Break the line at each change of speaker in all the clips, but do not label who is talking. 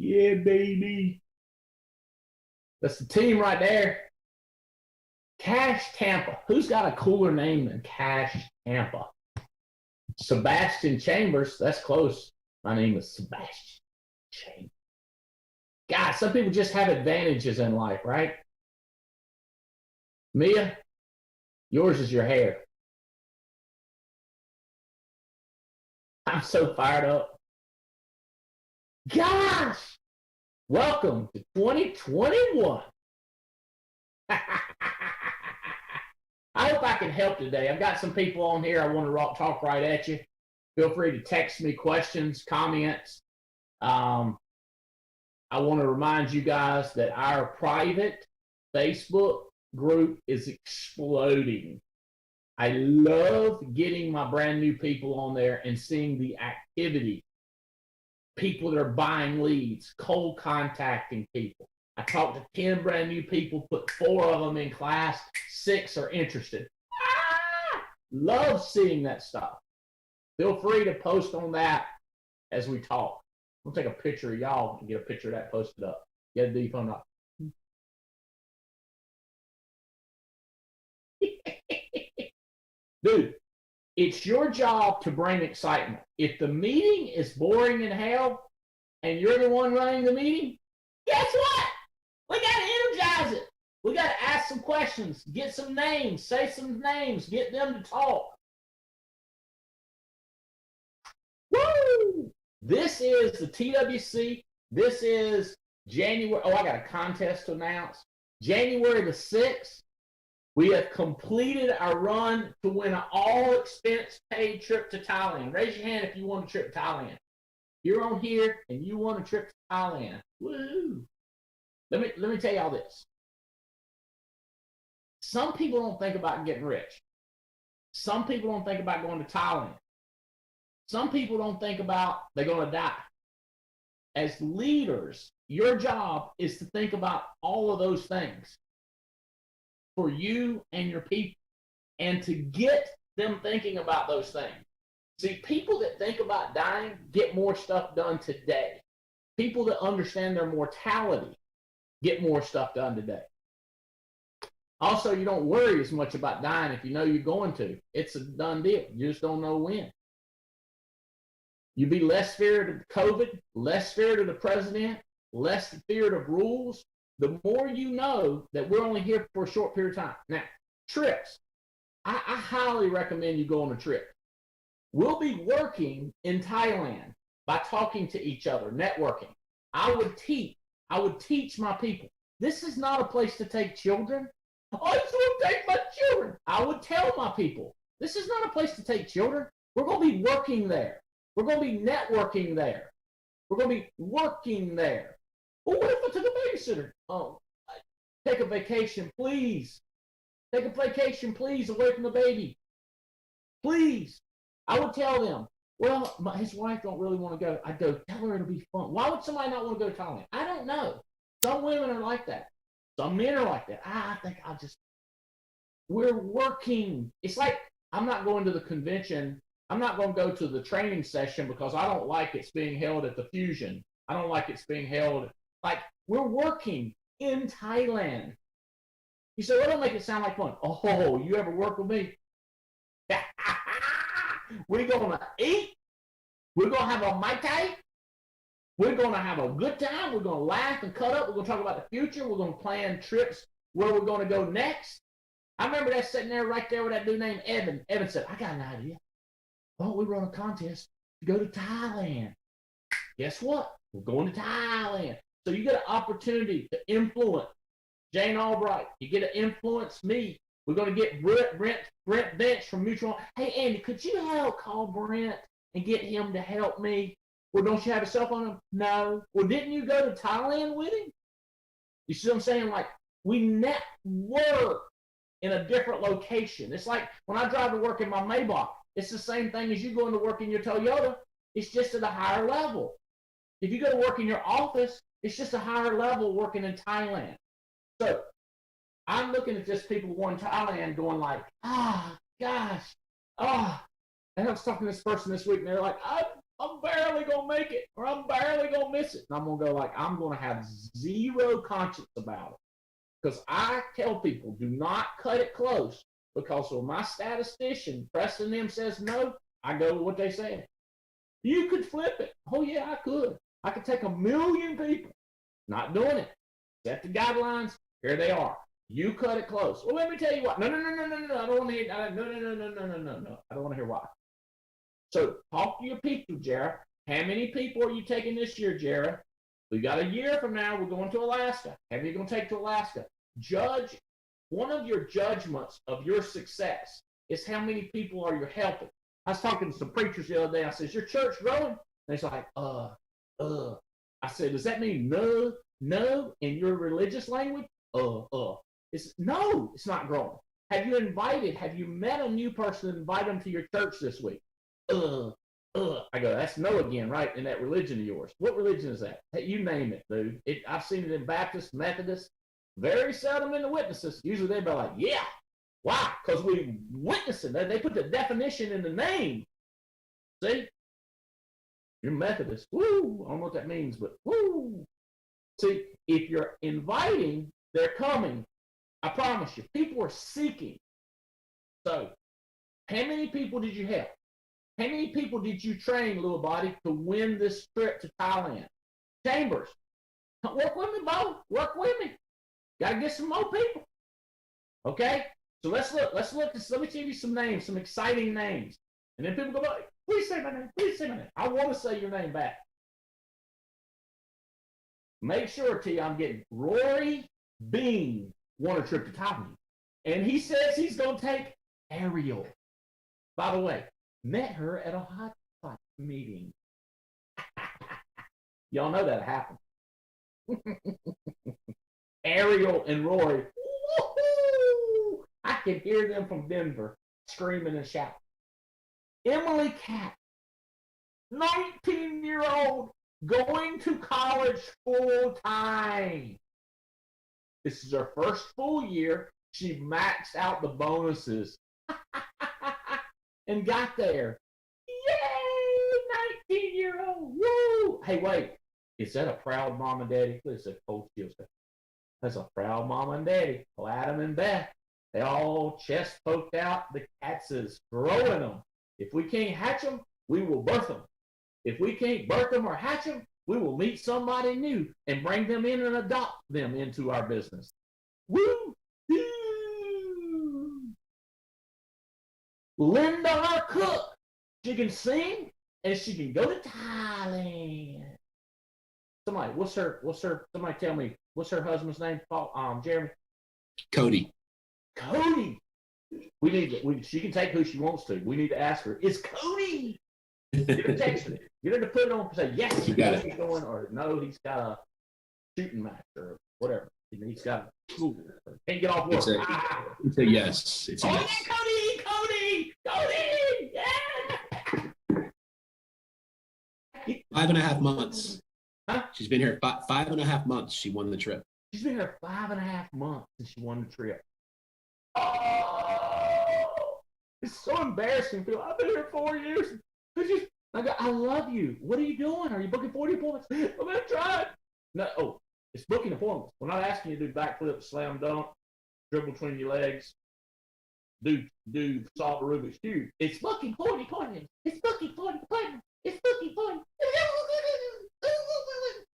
Yeah, baby. That's the team right there. Cash Tampa. Who's got a cooler name than Cash Tampa? Sebastian Chambers. That's close. My name is Sebastian Chambers. God, some people just have advantages in life, right? Mia, yours is your hair. I'm so fired up. Gosh, welcome to 2021. I hope I can help today. I've got some people on here. I want to talk right at you. Feel free to text me questions, comments. I want to remind you guys that our private Facebook group is exploding. I love getting my brand new people on there and seeing the activity. People that are buying leads, cold contacting people. I talked to 10 brand new people, put 4 of them in class, 6 are interested. Love seeing that stuff. Feel free to post on that as we talk. We'll take a picture of y'all and get a picture of that posted up. Get a deep on up. Dude, it's your job to bring excitement. If the meeting is boring in hell and you're the one running the meeting, guess what? We got to energize it. We got to ask some questions, get some names, say some names, get them to talk. Woo! This is the TWC. This is January. Oh, I got a contest to announce. January the 6th. We have completed our run to win an all-expense-paid trip to Thailand. Raise your hand if you want a trip to Thailand. You're on here and you want a trip to Thailand. Woo! Let me tell y'all this. Some people don't think about getting rich. Some people don't think about going to Thailand. Some people don't think about they're going to die. As leaders, your job is to think about all of those things for you and your people, and to get them thinking about those things. See, people that think about dying get more stuff done today. People that understand their mortality get more stuff done today. Also, you don't worry as much about dying if you know you're going to. It's a done deal. You just don't know when. You be less feared of COVID, less feared of the president, less feared of rules, the more you know that we're only here for a short period of time. Now, trips. I highly recommend you go on a trip. We'll be working in Thailand by talking to each other, networking. I would teach my people. This is not a place to take children. I just want to take my children. I would tell my people, this is not a place to take children. We're going to be working there. We're going to be networking there. We're going to be working there. Well, what if I took a babysitter? Oh, take a vacation, please. Take a vacation, please, away from the baby. Please. I would tell them, well, his wife don't really want to go. I'd go, tell her it'll be fun. Why would somebody not want to go to Thailand? I don't know. Some women are like that. Some men are like that. I think we're working. It's like, I'm not going to the convention. I'm not going to go to the training session because I don't like it's being held at the Fusion. I don't like it's being held. Like, we're working in Thailand. You say, well, don't make it sound like fun. Oh, you ever work with me? We're going to eat. We're going to have a Mai Tai. We're going to have a good time. We're going to laugh and cut up. We're going to talk about the future. We're going to plan trips where we're going to go next. I remember that sitting there right there with that dude named Evan. Evan said, I got an idea. Why don't we run a contest to go to Thailand? Guess what? We're going to Thailand. So you get an opportunity to influence Jane Albright. You get to influence me. We're going to get Brent Bench from Mutual. Hey, Andy, could you call Brent and get him to help me? Well, don't you have a cell phone? No. Well, didn't you go to Thailand with him? You see what I'm saying? Like, we network in a different location. It's like when I drive to work in my Maybach, it's the same thing as you going to work in your Toyota. It's just at a higher level. If you go to work in your office, it's just a higher level working in Thailand. So I'm looking at just people going to Thailand going like, gosh, and I was talking to this person this week, and they're like, I'm barely going to make it, or I'm barely going to miss it. And I'm going to go like, I'm going to have zero conscience about it. Because I tell people, do not cut it close. Because when my statistician, Preston them, says no, I go with what they say. You could flip it. Oh, yeah, I could. I could take 1 million people. Not doing it. Set the guidelines. Here they are. You cut it close. Well, let me tell you what. No. I don't want to hear. No. I don't want to hear why. So talk to your people, Jared. How many people are you taking this year, Jared? We got a year from now. We're going to Alaska. How many are you going to take to Alaska? Judge. One of your judgments of your success is how many people are you helping. I was talking to some preachers the other day. I said, "Is your church growing?" And they're like, I said, "Does that mean no in your religious language?" It's no, it's not growing. Have you met a new person and invite them to your church this week? I go, that's no again, right? In that religion of yours. What religion is that? Hey, you name it, dude. I've seen it in Baptist, Methodist, very seldom in the witnesses. Usually they'd be like, yeah. Why? Because we witnessing. They put the definition in the name. See? You're Methodist. Woo! I don't know what that means, but woo! See, if you're inviting, they're coming. I promise you. People are seeking. So, how many people did you help? How many people did you train, little body, to win this trip to Thailand? Chambers. Work with me, Bo. Work with me. Got to get some more people. Okay? So let's look. Let me give you some names, some exciting names. And then people go, please say my name. Please say my name. I want to say your name back. Make sure, T, I'm getting Rory Bean won a trip to Thailand. And he says he's going to take Ariel. By the way, met her at a hot spot meeting. Y'all know that happened. Ariel and Rory. Woo-hoo! I can hear them from Denver screaming and shouting. Emily Cat, 19-year-old, going to college full time. This is her first full year. She maxed out the bonuses and got there. Yay! 19-year-old. Woo! Hey, wait. Is that a proud mom and daddy? It's a cold chill. That's a proud mom and daddy. Adam and Beth. They all chest poked out. The cats is growing them. If we can't hatch them, we will birth them. If we can't birth them or hatch them, we will meet somebody new and bring them in and adopt them into our business. Woo! Linda, our cook, she can sing and she can go to Thailand. Somebody tell me, what's her husband's name? Jeremy?
Cody.
She can take who she wants to. We need to ask her, is Cody? Get her text her. Get her to put it on and say, yes,
you got it.
Going, or no, he's got a shooting match or whatever. He's got school. Can't get off work.
It's a yes. It's a yes.
Yeah, Cody! Yeah!
5.5 months.
Huh?
She's been here 5.5 months. She won the trip.
She's been here 5.5 months and she won the trip. Oh, it's so embarrassing. I've been here 4 years. I love you. What are you doing? Are you booking 40 appointments? I'm going to try it. No, it's booking appointments. We're not asking you to do backflips, slam dunk, dribble between your legs, do solve a Rubik's Cube. It's booking 40 appointments. It's booking 40 appointments. It's booking 40.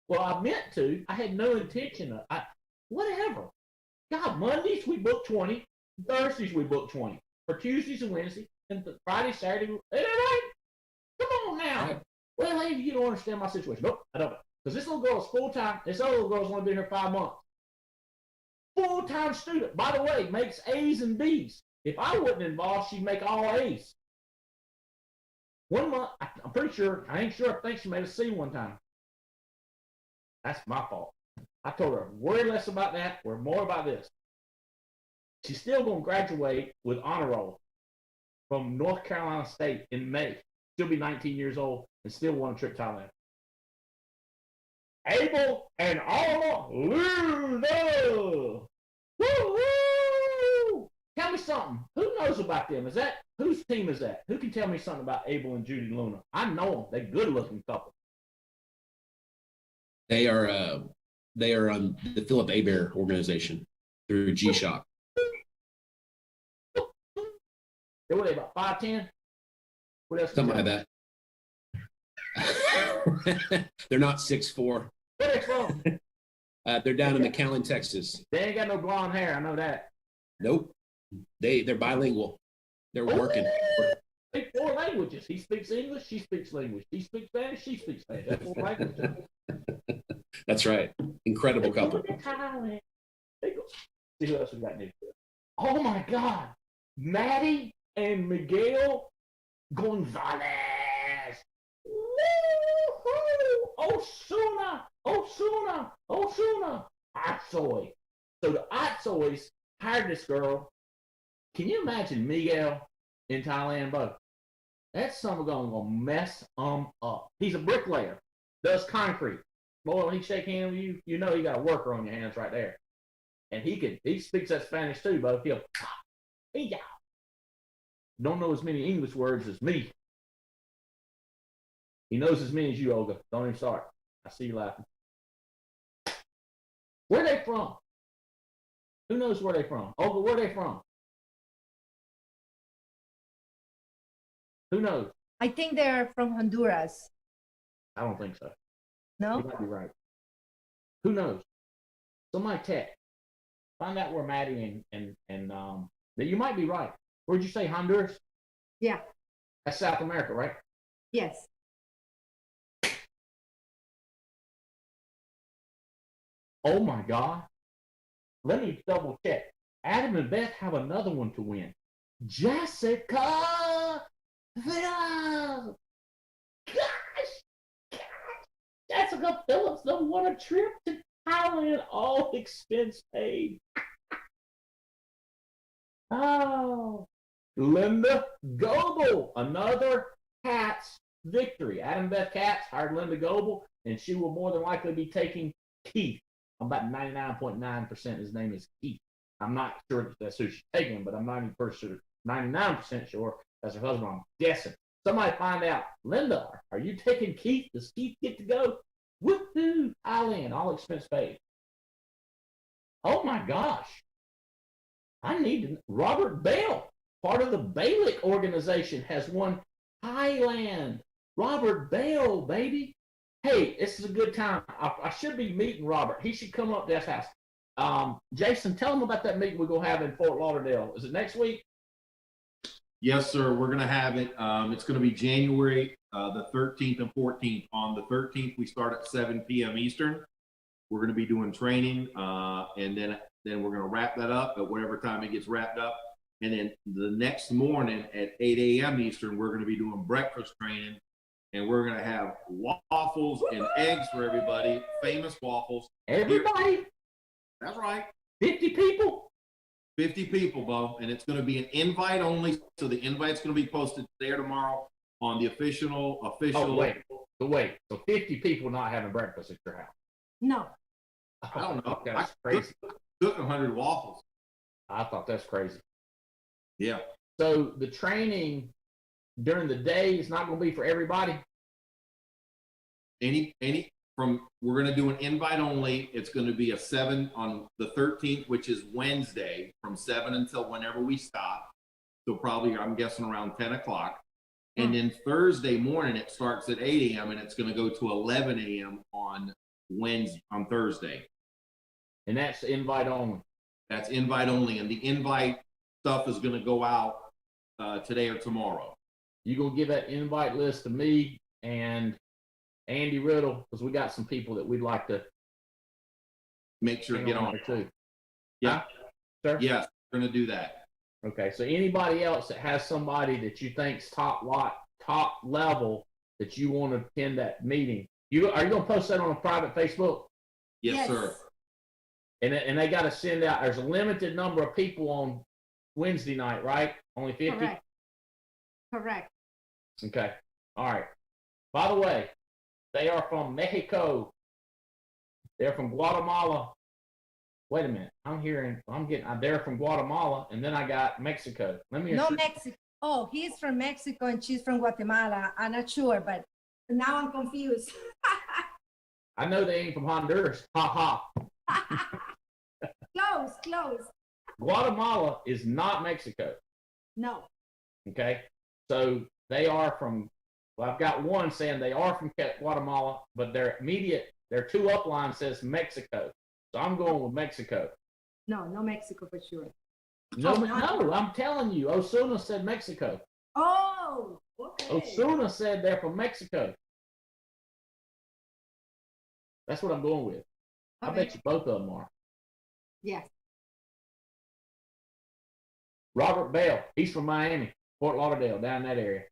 Well, I meant to. I had no intention of whatever. God, Mondays we book 20. Thursdays we book 20. For Tuesdays and Wednesdays. And Friday, Saturday. Is that right? Come on now. Right. Well, hey, you don't understand my situation. Nope, I don't. Because this little girl is full-time. This other little girl's only been here 5 months. Full-time student. By the way, makes A's and B's. If I wasn't involved, she'd make all A's. 1 month, I'm pretty sure, I think she made a C one time. That's my fault. I told her, worry less about that, worry more about this. She's still going to graduate with honor roll from North Carolina State in May. She'll be 19 years old and still want a trip to Thailand. Abel and Alma Luna. Woo-hoo! How me something. Who knows about them? Whose team is that? Who can tell me something about Abel and Judy Luna? I know them. They're good-looking couple.
They are on the Philip Hebert organization through G-Shock.
What are they, about 5'10"? What else?
Something like that. They're not 6'4".
Where they from?
They're down in McAllen, Texas.
They ain't got no blonde hair. I know that.
Nope. They're bilingual. They're working.
Speak 4 languages. He speaks English. She speaks language. He speaks Spanish. She speaks Spanish. That's 4 languages.
That's right. Incredible couple.
See who else we got next. Oh my God, Maddie and Miguel Gonzalez. Woo-hoo! Osuna. Atsoy. So the Atsoys hired this girl. Can you imagine Miguel in Thailand, bro? That son of a gun gonna mess up. He's a bricklayer, does concrete. Boy, when he shake hands with you, you know you got a worker on your hands right there. And he speaks that Spanish too, but he'll don't know as many English words as me. He knows as many as you, Olga. Don't even start. I see you laughing. Where are they from? Who knows where they from? Olga, where are they from? Who knows?
I think they're from Honduras.
I don't think so.
No?
You might be right. Who knows? Somebody text. Find out where Maddie and that you might be right. Where'd you say, Honduras?
Yeah.
That's South America, right?
Yes.
Oh my God. Let me double check. Adam and Beth have another one to win. Jessica Phillips. Gosh. Jessica Phillips won a trip to Thailand, all expense paid. Oh. Linda Goebel, another Cats victory. Adam Beth Katz hired Linda Goebel, and she will more than likely be taking Keith. I'm about 99.9% his name is Keith. I'm not sure that's who she's taking, but I'm 99% sure that's her husband. I'm guessing. Somebody find out. Linda, are you taking Keith? Does Keith get to go? Woohoo! Thailand, all expense paid. Oh my gosh. I need to. Robert Bale, part of the Balick organization, has won Thailand. Robert Bale, baby. Hey, this is a good time. I should be meeting Robert. He should come up to this house. Jason, tell him about that meeting we're going to have in Fort Lauderdale. Is it next week?
Yes, sir. We're going to have it. It's going to be January the 13th and 14th. On the 13th, we start at 7 p.m. Eastern. We're going to be doing training, and then we're going to wrap that up at whatever time it gets wrapped up. And then the next morning at 8 a.m. Eastern, we're going to be doing breakfast training, and we're going to have waffles and eggs for everybody, famous waffles.
Everybody?
That's right.
50 people?
50 people, Bo, and it's going to be an invite only. So the invite's going to be posted today or tomorrow on the official.
Oh, wait. So 50 people not having breakfast at your house?
No.
I don't know.
That's crazy.
Cook 100 waffles.
I thought that's crazy.
Yeah.
So the training during the day is not going to be for everybody?
We're going to do an invite only. It's going to be a 7 on the 13th, which is Wednesday, from 7 until whenever we stop. So probably, I'm guessing, around 10 o'clock. And then Thursday morning, it starts at 8 a.m. and it's going to go to 11 a.m. on Thursday.
And that's invite only?
That's invite only. And the invite stuff is going to go out today or tomorrow.
You going to give that invite list to me and Andy Riddle, because we got some people that we'd like to
make sure to get on
there too.
Yeah.
Sir?
Yes, we're going to do that.
Okay. So anybody else that has somebody that you think's top level that you want to attend that meeting, are you going to post that on a private Facebook?
Yes. Sir.
And they got to send out. There's a limited number of people on Wednesday night, right? Only 50.
Correct.
Okay. All right. By the way, they are from Mexico. They're from Guatemala. Wait a minute. They're from Guatemala, and then I got Mexico.
No, Mexico. Oh, he's from Mexico and she's from Guatemala. I'm not sure, but now I'm confused.
I know they ain't from Honduras. Ha ha.
Close.
Guatemala is not Mexico.
No.
Okay. So they are from, well, I've got one saying they are from Guatemala, but their two upline says Mexico. So I'm going with Mexico.
No Mexico for sure.
No, I'm telling you, Osuna said Mexico.
Oh, okay.
Osuna said they're from Mexico. That's what I'm going with. I bet you both of them are.
Yes.
Robert Bell, he's from Miami, Fort Lauderdale, down that area.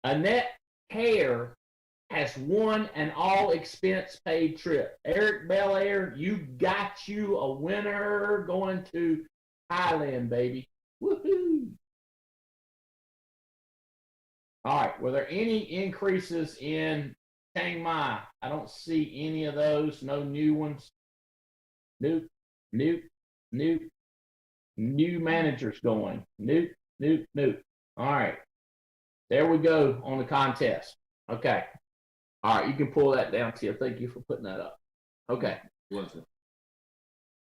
Annette Hare has won an all-expense-paid trip. Eric Belair, you got you a winner going to Thailand, baby. Woohoo! All right, were there any increases in Chiang Mai? I don't see any of those. No new ones. Nope. New managers going. Nope. All right. There we go on the contest. Okay. All right, you can pull that down, Tia. Thank you for putting that up. Okay.
What's it?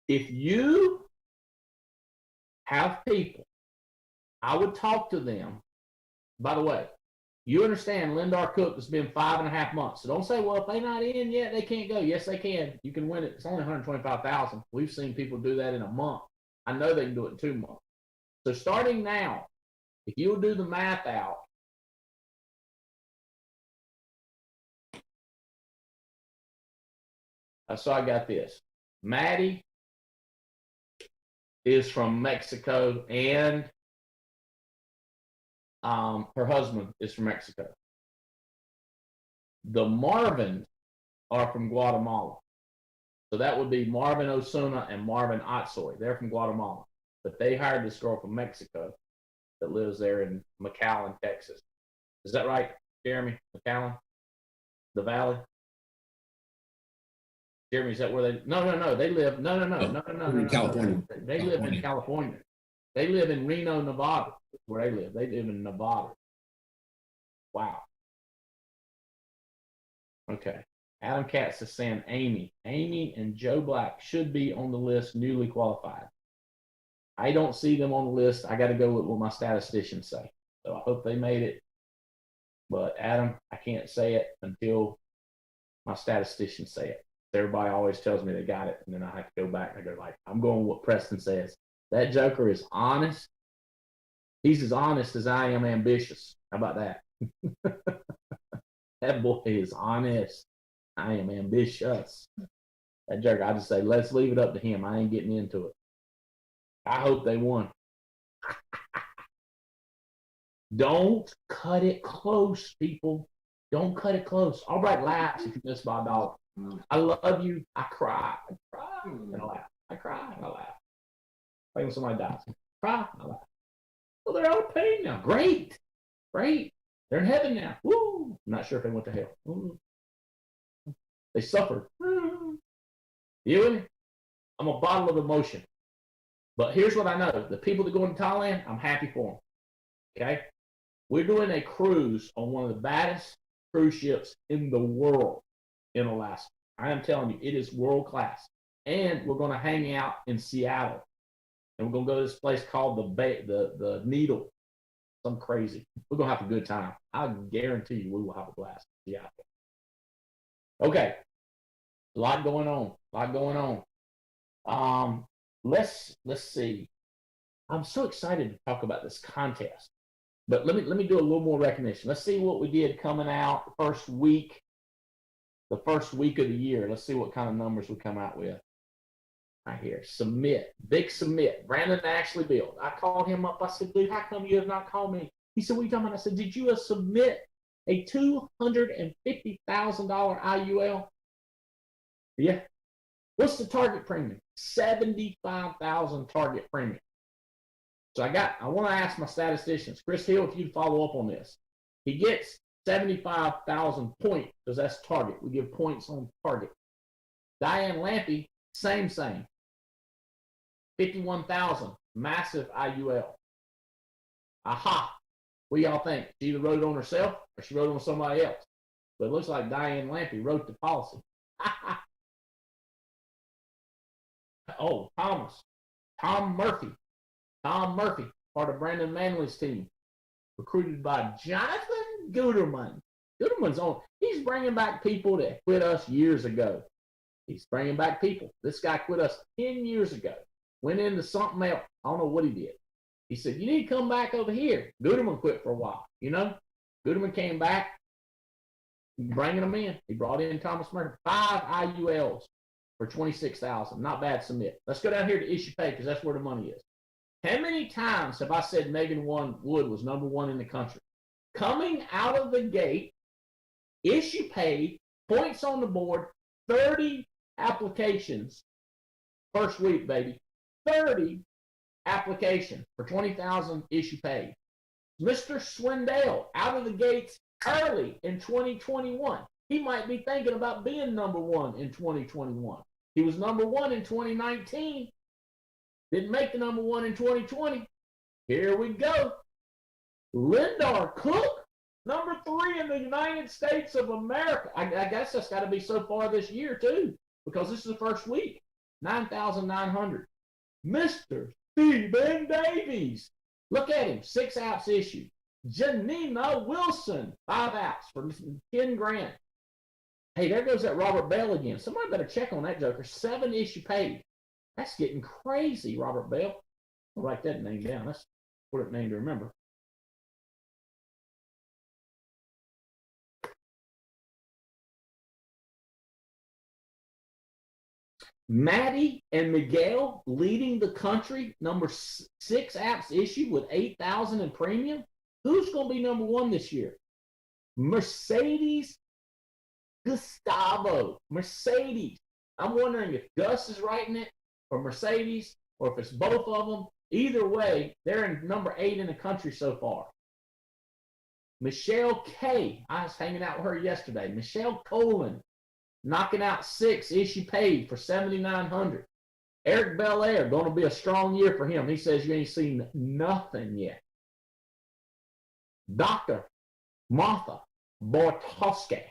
If you have people, I would talk to them. By the way, you understand Lindar Cook has been 5.5 months. So don't say, well, if they're not in yet, they can't go. Yes, they can. You can win it. It's only $125,000. We've seen people do that in a month. I know they can do it in 2 months. So starting now, if you'll do the math out, so I got this. Maddie is from Mexico, and her husband is from Mexico. The Marvins are from Guatemala. So that would be Marvin Osuna and Marvin Otsoy. They're from Guatemala. But they hired this girl from Mexico that lives there in McAllen, Texas. Is that right, Jeremy? McAllen? The Valley? Jeremy, is that where they? No. They live. No.
In California.
They live in California. They live in Reno, Nevada. That's where they live. They live in Nevada. Wow. Okay. Adam Katz is saying Amy and Joe Black should be on the list, newly qualified. I don't see them on the list. I got to go with what my statisticians say. So I hope they made it. But Adam, I can't say it until my statisticians say it. Everybody always tells me they got it, and then I have to go back and I go like, I'm going with what Preston says. That joker is honest. He's as honest as I am ambitious. How about that? That boy is honest. I am ambitious. That joker, I just say, let's leave it up to him. I ain't getting into it. I hope they won. Don't cut it close, people. Don't cut it close. Albright laughs if you miss by $1. I love you. I cry. And I laugh. I cry and I laugh. Like when somebody dies. I cry and I laugh. Well, they're out of pain now. Great. They're in heaven now. Woo. I'm not sure if they went to hell. Woo. They suffered. Woo. You with me? I'm a bottle of emotion. But here's what I know. The people that go into Thailand, I'm happy for them. Okay? We're doing a cruise on one of the baddest cruise ships in the world in Alaska. I am telling you, it is world class. And we're going to hang out in Seattle. And we're going to go to this place called the Needle. Some crazy. We're going to have a good time. I guarantee you we will have a blast in Seattle. Okay. A lot going on. Let's see. I'm so excited to talk about this contest. But let me do a little more recognition. Let's see what we did coming out the first week of the year. Let's see what kind of numbers we come out with. Right here. Big submit. Brandon Ashley Bill. I called him up. I said, dude, how come you have not called me? He said, what are you talking about? I said, did you submit a $250,000 IUL? Yeah. What's the target premium? $75,000 target premium. So I want to ask my statisticians, Chris Hill, if you'd follow up on this. He gets 75,000 points because that's target. We give points on target. Diane Lampy, same. 51,000, massive IUL. Aha. What do y'all think? She either wrote it on herself or she wrote it on somebody else. But it looks like Diane Lampy wrote the policy. Oh, Tom Murphy, part of Brandon Manley's team, recruited by Jonathan Guterman. Guterman's on. He's bringing back people that quit us years ago. He's bringing back people. This guy quit us 10 years ago. Went into something else. I don't know what he did. He said, you need to come back over here. Guterman quit for a while, you know? Guterman came back, bringing them in. He brought in Thomas Murphy. 5 IULs for 26,000. Not bad, submit. Let's go down here to issue pay because that's where the money is. How many times have I said Megan Wood was number 1 in the country? Coming out of the gate, issue paid, points on the board, 30 applications. First week, baby. 30 applications for 20,000 issue paid. Mr. Swindell out of the gates early in 2021. He might be thinking about being number 1 in 2021. He was number 1 in 2019. Didn't make the number 1 in 2020. Here we go. Lindar Cook, number 3 in the United States of America. I guess that's got to be so far this year, too, because this is the first week. 9,900. Mr. Stephen Davies. Look at him. 6 apps issued. Janina Wilson. 5 apps for 10 grand. Hey, there goes that Robert Bell again. Somebody better check on that joker. 7 issue paid. That's getting crazy, Robert Bell. I'll write that name down. That's what it name to remember. Maddie and Miguel leading the country, number 6 apps issued with 8,000 in premium. Who's going to be number 1 this year? Mercedes Gustavo. Mercedes. I'm wondering if Gus is writing it or Mercedes or if it's both of them. Either way, they're in number 8 in the country so far. Michelle K. I was hanging out with her yesterday. Michelle Colin. Knocking out 6 issue paid for 7,900. Eric Belair, going to be a strong year for him. He says you ain't seen nothing yet. Dr. Martha Bortowski.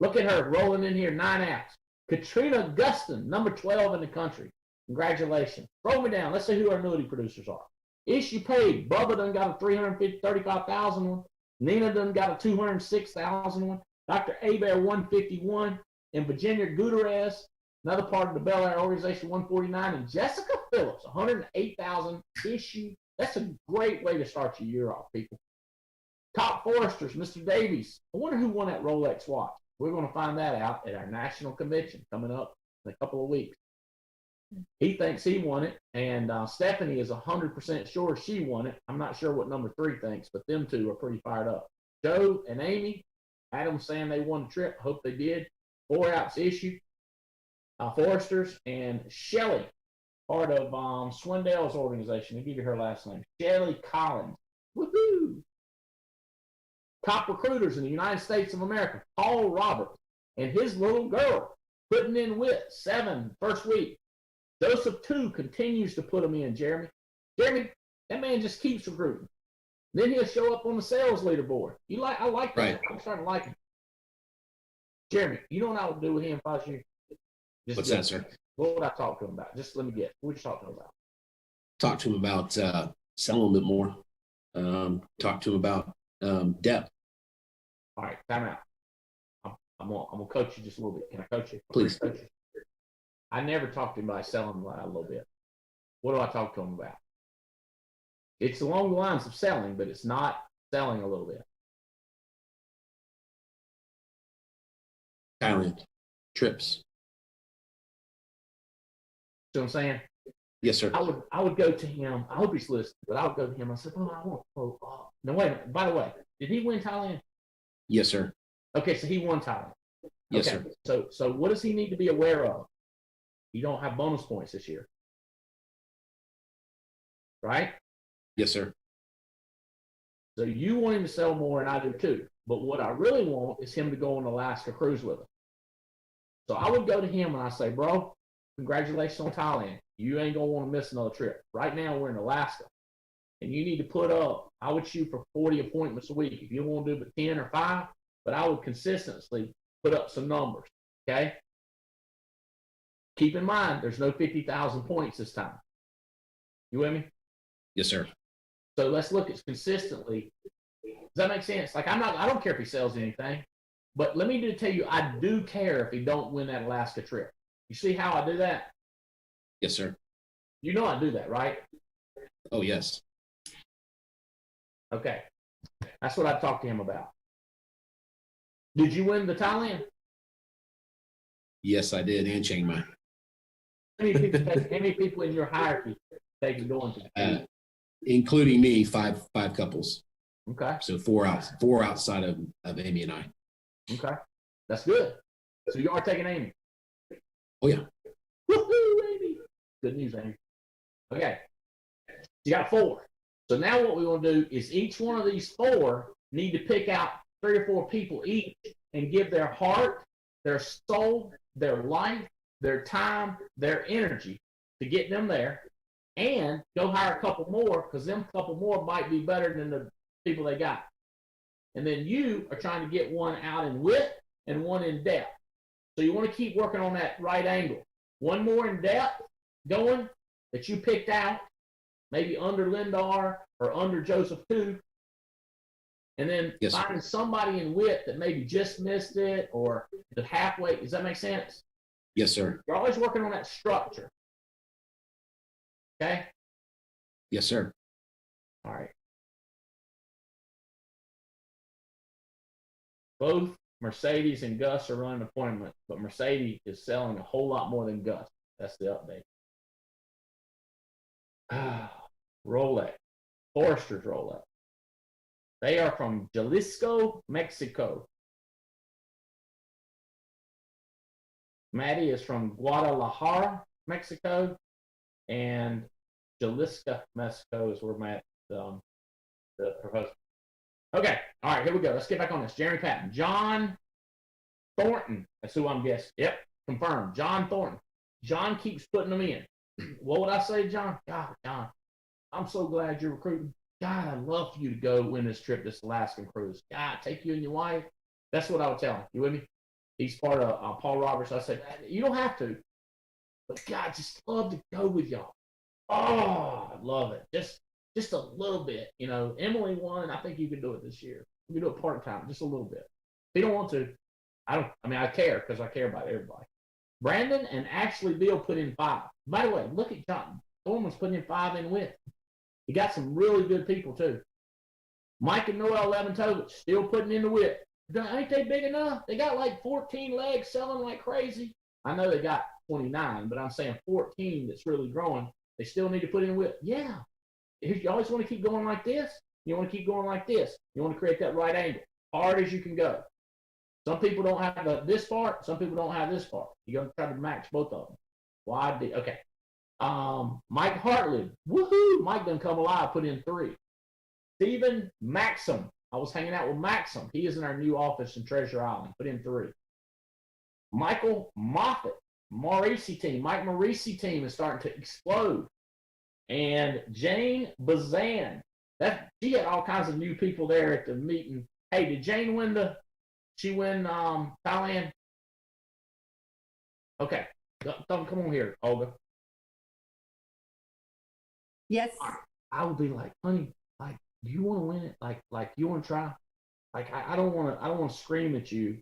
Look at her rolling in here, 9 apps. Katrina Gustin, number 12 in the country. Congratulations. Roll me down. Let's see who our annuity producers are. Issue paid. Bubba done got a 335,000 one. Nina done got a 206,000 one. Dr. Abear 151. And Virginia Gutierrez, another part of the Bel Air organization, 149, and Jessica Phillips, 108,000 issue. That's a great way to start your year off, people. Top Foresters, Mr. Davies. I wonder who won that Rolex watch. We're going to find that out at our national convention coming up in a couple of weeks. He thinks he won it, and Stephanie is 100% sure she won it. I'm not sure what number 3 thinks, but them two are pretty fired up. Joe and Amy, Adam saying they won the trip. Hope they did. 4 apps issued. Foresters and Shelly, part of Swindell's organization. I'll give you her last name. Shelly Collins. Woohoo! Top recruiters in the United States of America. Paul Roberts and his little girl putting in with 7 first week. Joseph 2 continues to put them in, Jeremy. Jeremy, that man just keeps recruiting. Then he'll show up on the sales leaderboard. I like that. Right. I'm starting to like him. Jeremy, you know what I would do with him if I was you?
What's that, sir?
What would I talk to him about? Just let me guess. What would you talk to him about?
Talk to him about selling a little bit more. Talk to him about depth.
All right, time out. I'm gonna coach you just a little bit. Can I coach you?
Please.
Coach you. I never talk to him about selling a little bit. What do I talk to him about? It's along the lines of selling, but it's not selling a little bit.
Thailand trips.
See what I'm saying?
Yes, sir.
I would go to him. I hope he's listening, but I would go to him. I said, "Oh, I want." No, wait a minute. By the way, did he win Thailand?
Yes, sir.
Okay, so he won Thailand.
Yes,
okay.
sir.
So what does he need to be aware of? You don't have bonus points this year, right?
Yes, sir.
So you want him to sell more, and I do too. But what I really want is him to go on the Alaska cruise with us. So I would go to him and I say, bro, congratulations on Thailand. You ain't gonna want to miss another trip. Right now we're in Alaska, and you need to put up. I would shoot for 40 appointments a week. If you don't want to do but 10 or 5, but I would consistently put up some numbers. Okay. Keep in mind, there's no 50,000 points this time. You with me?
Yes, sir.
So let's look at consistently. Does that make sense? Like I don't care if he sells anything, but let me tell you, I do care if he don't win that Alaska trip. You see how I do that?
Yes, sir.
You know I do that, right?
Oh, yes.
Okay. That's what I talked to him about. Did you win the Thailand?
Yes, I did. And Chiang Mai.
How many people in your hierarchy take you going to?
Including me, five couples.
Okay.
So four outside of Amy and I.
Okay. That's good. So you are taking Amy.
Oh, yeah.
Woohoo, Amy. Good news, Amy. Okay. You got 4. So now what we want to do is each one of these 4 need to pick out 3 or 4 people each and give their heart, their soul, their life, their time, their energy to get them there, and go hire a couple more, because them couple more might be better than the people they got. And then you are trying to get one out in width and one in depth. So you want to keep working on that right angle. One more in depth going that you picked out, maybe under Lindar or under Joseph too. And then
Yes, sir.
finding somebody in width that maybe just missed it or the halfway. Does that make sense?
Yes, sir.
You're always working on that structure. Okay?
Yes, sir.
All right. Both Mercedes and Gus are running appointments, but Mercedes is selling a whole lot more than Gus. That's the update. Rolex. Forrester's Rolex. They are from Jalisco, Mexico. Maddie is from Guadalajara, Mexico, and Jalisco, Mexico is where Matt, the proposal. Okay, all right, here we go. Let's get back on this. Jeremy Patton. John Thornton. That's who I'm guessing. Yep, confirmed. John Thornton. John keeps putting them in. What would I say, John? God, John, I'm so glad you're recruiting. God, I'd love for you to go win this trip, this Alaskan cruise. God, take you and your wife. That's what I would tell him. You with me? He's part of Paul Roberts. I said, you don't have to. But God, just love to go with y'all. Oh, I love it. Just a little bit. You know, Emily won. I think you can do it this year. You can do it part-time, just a little bit. If you don't want to, I care because I care about everybody. Brandon and Ashley Bill put in 5. By the way, look at John. Thorman's putting in 5 in with. He got some really good people too. Mike and Noel Leventovich still putting in the whip. Ain't they big enough? They got like 14 legs selling like crazy. I know they got 29, but I'm saying 14 that's really growing. They still need to put in the whip. Yeah. If you always want to keep going like this, you want to keep going like this. You want to create that right angle, hard as you can go. Some people don't have this part. Some people don't have this part. You're going to try to match both of them. Why? Okay. Mike Hartley. Woohoo! Mike done come alive, put in 3. Stephen Maxim. I was hanging out with Maxim. He is in our new office in Treasure Island. Put in 3. Michael Moffett. Maurici team. Mike Maurici team is starting to explode. And Jane Bazan. She had all kinds of new people there at the meeting. Hey, did Jane win Thailand? Okay. Come on here, Olga.
Yes.
I would be like, honey, like, do you want to win it? Like you want to try? Like, I don't want to scream at you,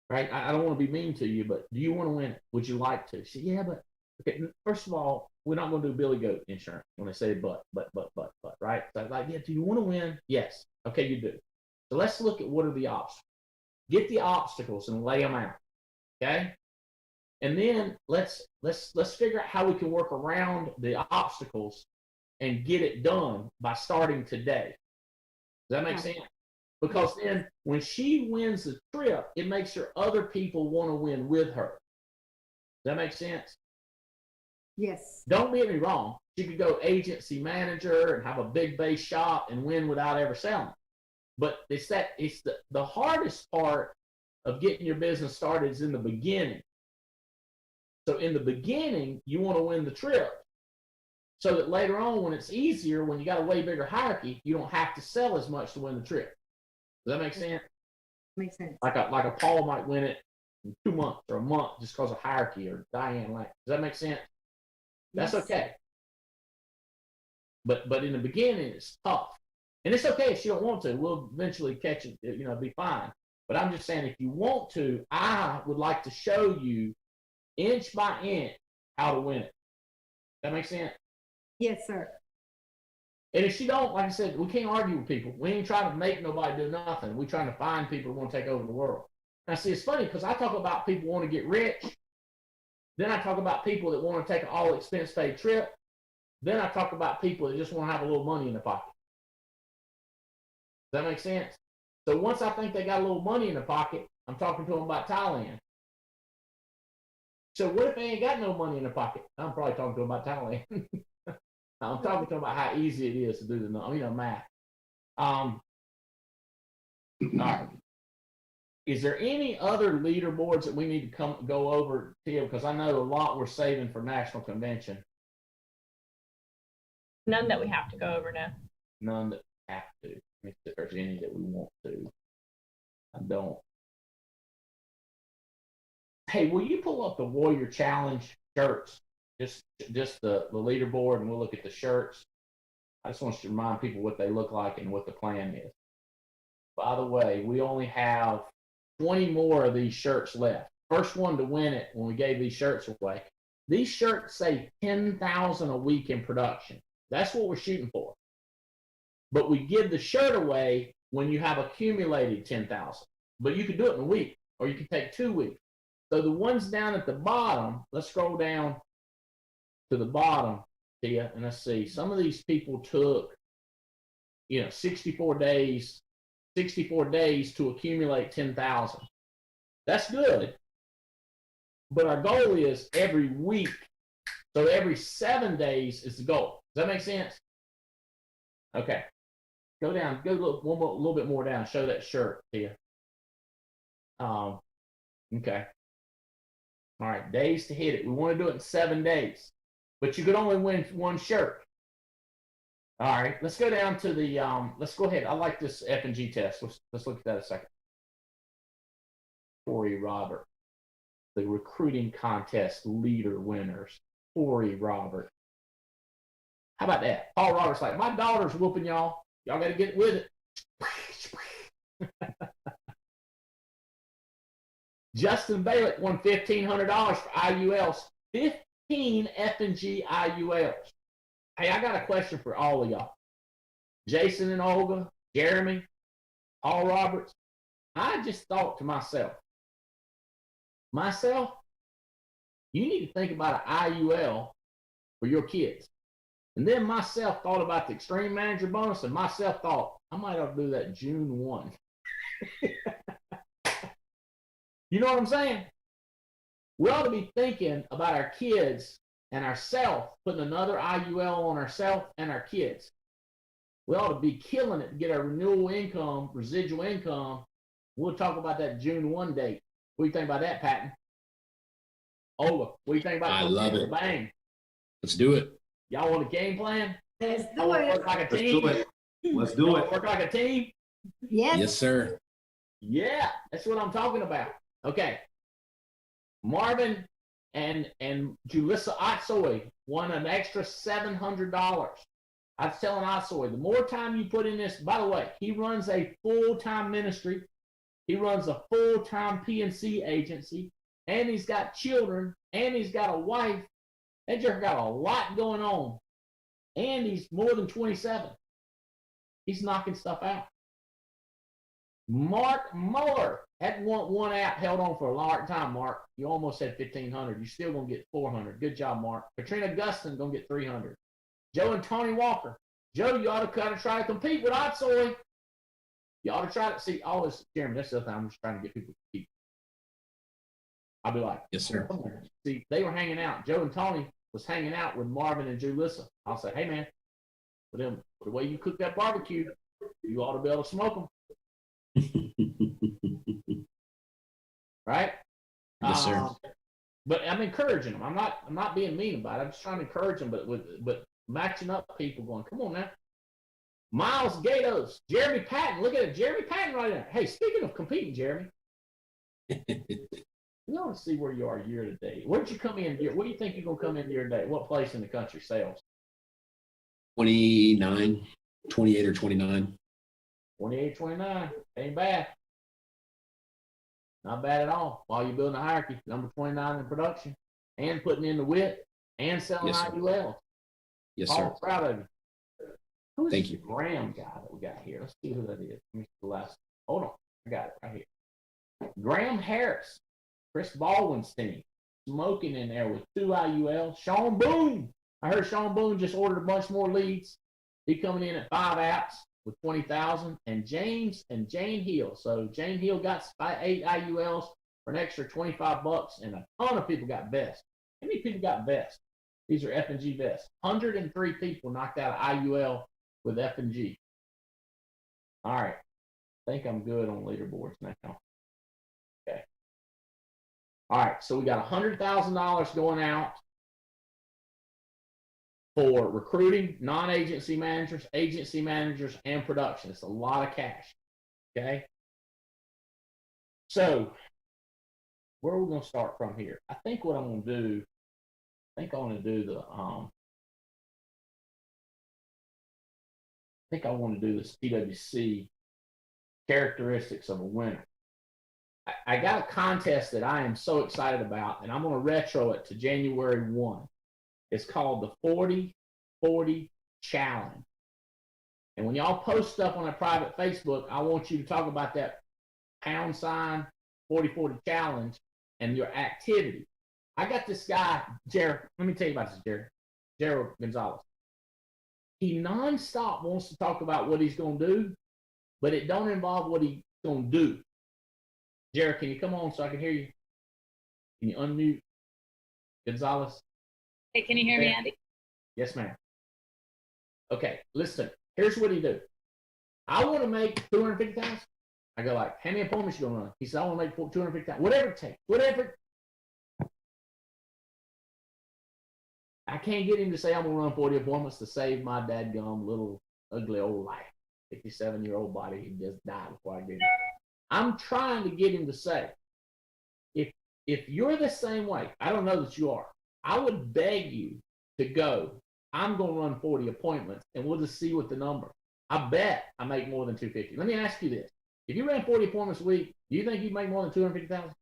right? I don't want to be mean to you, but do you want to win it? Would you like to? She said, yeah, but okay. First of all, we're not going to do Billy Goat insurance when they say but, right? So like, yeah, do you want to win? Yes. Okay, you do. So let's look at what are the obstacles. Get the obstacles and lay them out. Okay. And then let's figure out how we can work around the obstacles and get it done by starting today. Does that make sense? Because then when she wins the trip, it makes her other people want to win with her. Does that make sense?
Yes.
Don't get me wrong. She could go agency manager and have a big base shop and win without ever selling. But it's the hardest part of getting your business started is in the beginning. So in the beginning, you want to win the trip so that later on, when it's easier, when you got a way bigger hierarchy, you don't have to sell as much to win the trip. Does that make sense?
Makes sense.
Like a Paul might win it in 2 months or a month just because of hierarchy, or Diane. Like, does that make sense? That's
Yes.
okay. But in the beginning, it's tough. And it's okay if you don't want to. We'll eventually catch it, be fine. But I'm just saying, if you want to, I would like to show you inch by inch how to win it. That makes sense?
Yes, sir.
And if you don't, like I said, we can't argue with people. We ain't trying to make nobody do nothing. We're trying to find people who want to take over the world. Now, see, it's funny because I talk about people who want to get rich. Then I talk about people that want to take an all-expense paid trip. Then I talk about people that just want to have a little money in their pocket. Does that make sense? So once I think they got a little money in their pocket, I'm talking to them about Thailand. So what if they ain't got no money in their pocket? I'm probably talking to them about Thailand. I'm talking to them about how easy it is to do the math. All right. Is there any other leaderboards that we need to go over, Tia? Because I know a lot we're saving for national convention.
None that we have to go over now.
None that have to. Let me see if there's any that we want to. I don't. Hey, will you pull up the Warrior Challenge shirts? Just the leaderboard, and we'll look at the shirts. I just want to remind people what they look like and what the plan is. By the way, we only have 20 more of these shirts left. First one to win it when we gave these shirts away. These shirts save $10,000 a week in production. That's what we're shooting for. But we give the shirt away when you have accumulated 10,000. But you can do it in a week, or you can take 2 weeks. So the ones down at the bottom, let's scroll down to the bottom, Tia, and let's see. Some of these people took, 64 days to accumulate 10,000. That's good. But our goal is every week. So every 7 days is the goal. Does that make sense? Okay. Go down. Go look a little bit more down. Show that shirt, Tia. Okay. All right. Days to hit it. We want to do it in 7 days. But you could only win one shirt. All right. Let's go down to the, let's go ahead. I like this F&G test. Let's look at that a second. Corey Robert. The recruiting contest leader winners. Corey Robert. How about that? Paul Roberts like, my daughter's whooping y'all. Y'all got to get with it. Justin Balick won $1,500 for IULs. 15 F&G IULs. Hey, I got a question for all of y'all. Jason and Olga, Jeremy, Paul Roberts. I just thought to myself, you need to think about an IUL for your kids. And then myself thought about the extreme manager bonus, and myself thought, I might have to do that June 1. You know what I'm saying? We ought to be thinking about our kids and ourselves, putting another IUL on ourselves and our kids. We ought to be killing it to get our renewal income, residual income. We'll talk about that June 1 date. What do you think about that, Patton? Ola, what do you think about that?
I love it.
Bang.
Let's do it.
Y'all want a game plan?
Let's
Y'all
do
want to
it.
work like a
Let's
team?
do it. Let's do it.
Work like a team?
Yes.
Yes, sir.
Yeah, that's what I'm talking about. Okay. Marvin and Julissa Otsoy won an extra $700. I was telling Otsoy, the more time you put in this, by the way, he runs a full-time ministry. He runs a full-time PNC agency, and he's got children, and he's got a wife. That jerk got a lot going on, and he's more than 27. He's knocking stuff out. Mark Muller had one app held on for a long time, Mark. You almost had 1,500. You're still going to get 400. Good job, Mark. Katrina Gustin going to get 300. Joe and Tony Walker. Joe, you ought to kind of try to compete with Otsoy. You ought to try to see all this. Jeremy, that's the other thing. I'm just trying to get people to compete. I'll be like,
Yes, sir.
See, they were hanging out. Joe and Tony was hanging out with Marvin and Julissa. I'll say, hey, man, with the way you cook that barbecue, you ought to be able to smoke them. Right?
Yes, sir.
But I'm encouraging them. I'm not being mean about it. I'm just trying to encourage them, but matching up people going, come on now. Miles Gatos, Jeremy Patton. Look at it. Jeremy Patton right there. Hey, speaking of competing, Jeremy. We want to see where you are year to date. Where'd you come in? What do you think you're going to come in year to date? What place in the country sales?
29, 28 or 29.
28, 29. Ain't bad. Not bad at all. While you're building a hierarchy, number 29 in production and putting in the WIT and selling
Yes, sir.
IUL.
Yes,
All
sir.
proud of you. Who's
Thank
this
you.
Graham guy that we got here? Let's see who that is. Let me see the last. Hold on. I got it right here. Graham Harris, Chris Baldwin's team, smoking in there with 2 IUL. Sean Boone. I heard Sean Boone just ordered a bunch more leads. He coming in at 5 apps with 20,000. And James and Jane Hill. So Jane Hill got 8 IULs for an extra $25, and a ton of people got best. How many people got best? These are F&G best. 103 people knocked out of IUL with F&G. All right. I think I'm good on leaderboards now. Okay. All right. So we got $100,000 going out for recruiting, non-agency managers, agency managers, and production. It's a lot of cash. Okay. So where are we going to start from here? I think what I'm going to do, I think I want to do the this PwC characteristics of a winner. I got a contest that I am so excited about, and I'm going to retro it to January 1. It's called the 40-40 Challenge. And when y'all post stuff on a private Facebook, I want you to talk about that # 40-40 Challenge and your activity. I got this guy, Jared. Let me tell you about this, Jared Gonzalez. He nonstop wants to talk about what he's going to do, but it don't involve what he's going to do. Jared, can you come on so I can hear you? Can you unmute Gonzalez?
Hey, can you hear me, Andy?
Yes, ma'am. Okay, listen. Here's what he do. I want to make 250,000. I go like, how many appointments you gonna run? He said, I want to make 250,000. Whatever it takes. Whatever. I can't get him to say I'm gonna run 40 appointments to save my dadgum little ugly old life. 57-year-old body. He just died before I get him. I'm trying to get him to say, if you're the same way, I don't know that you are. I would beg you to go. I'm going to run 40 appointments, and we'll just see what the number. I bet I make more than 250. Let me ask you this. If you ran 40 appointments a week, do you think you'd make more than 250,000?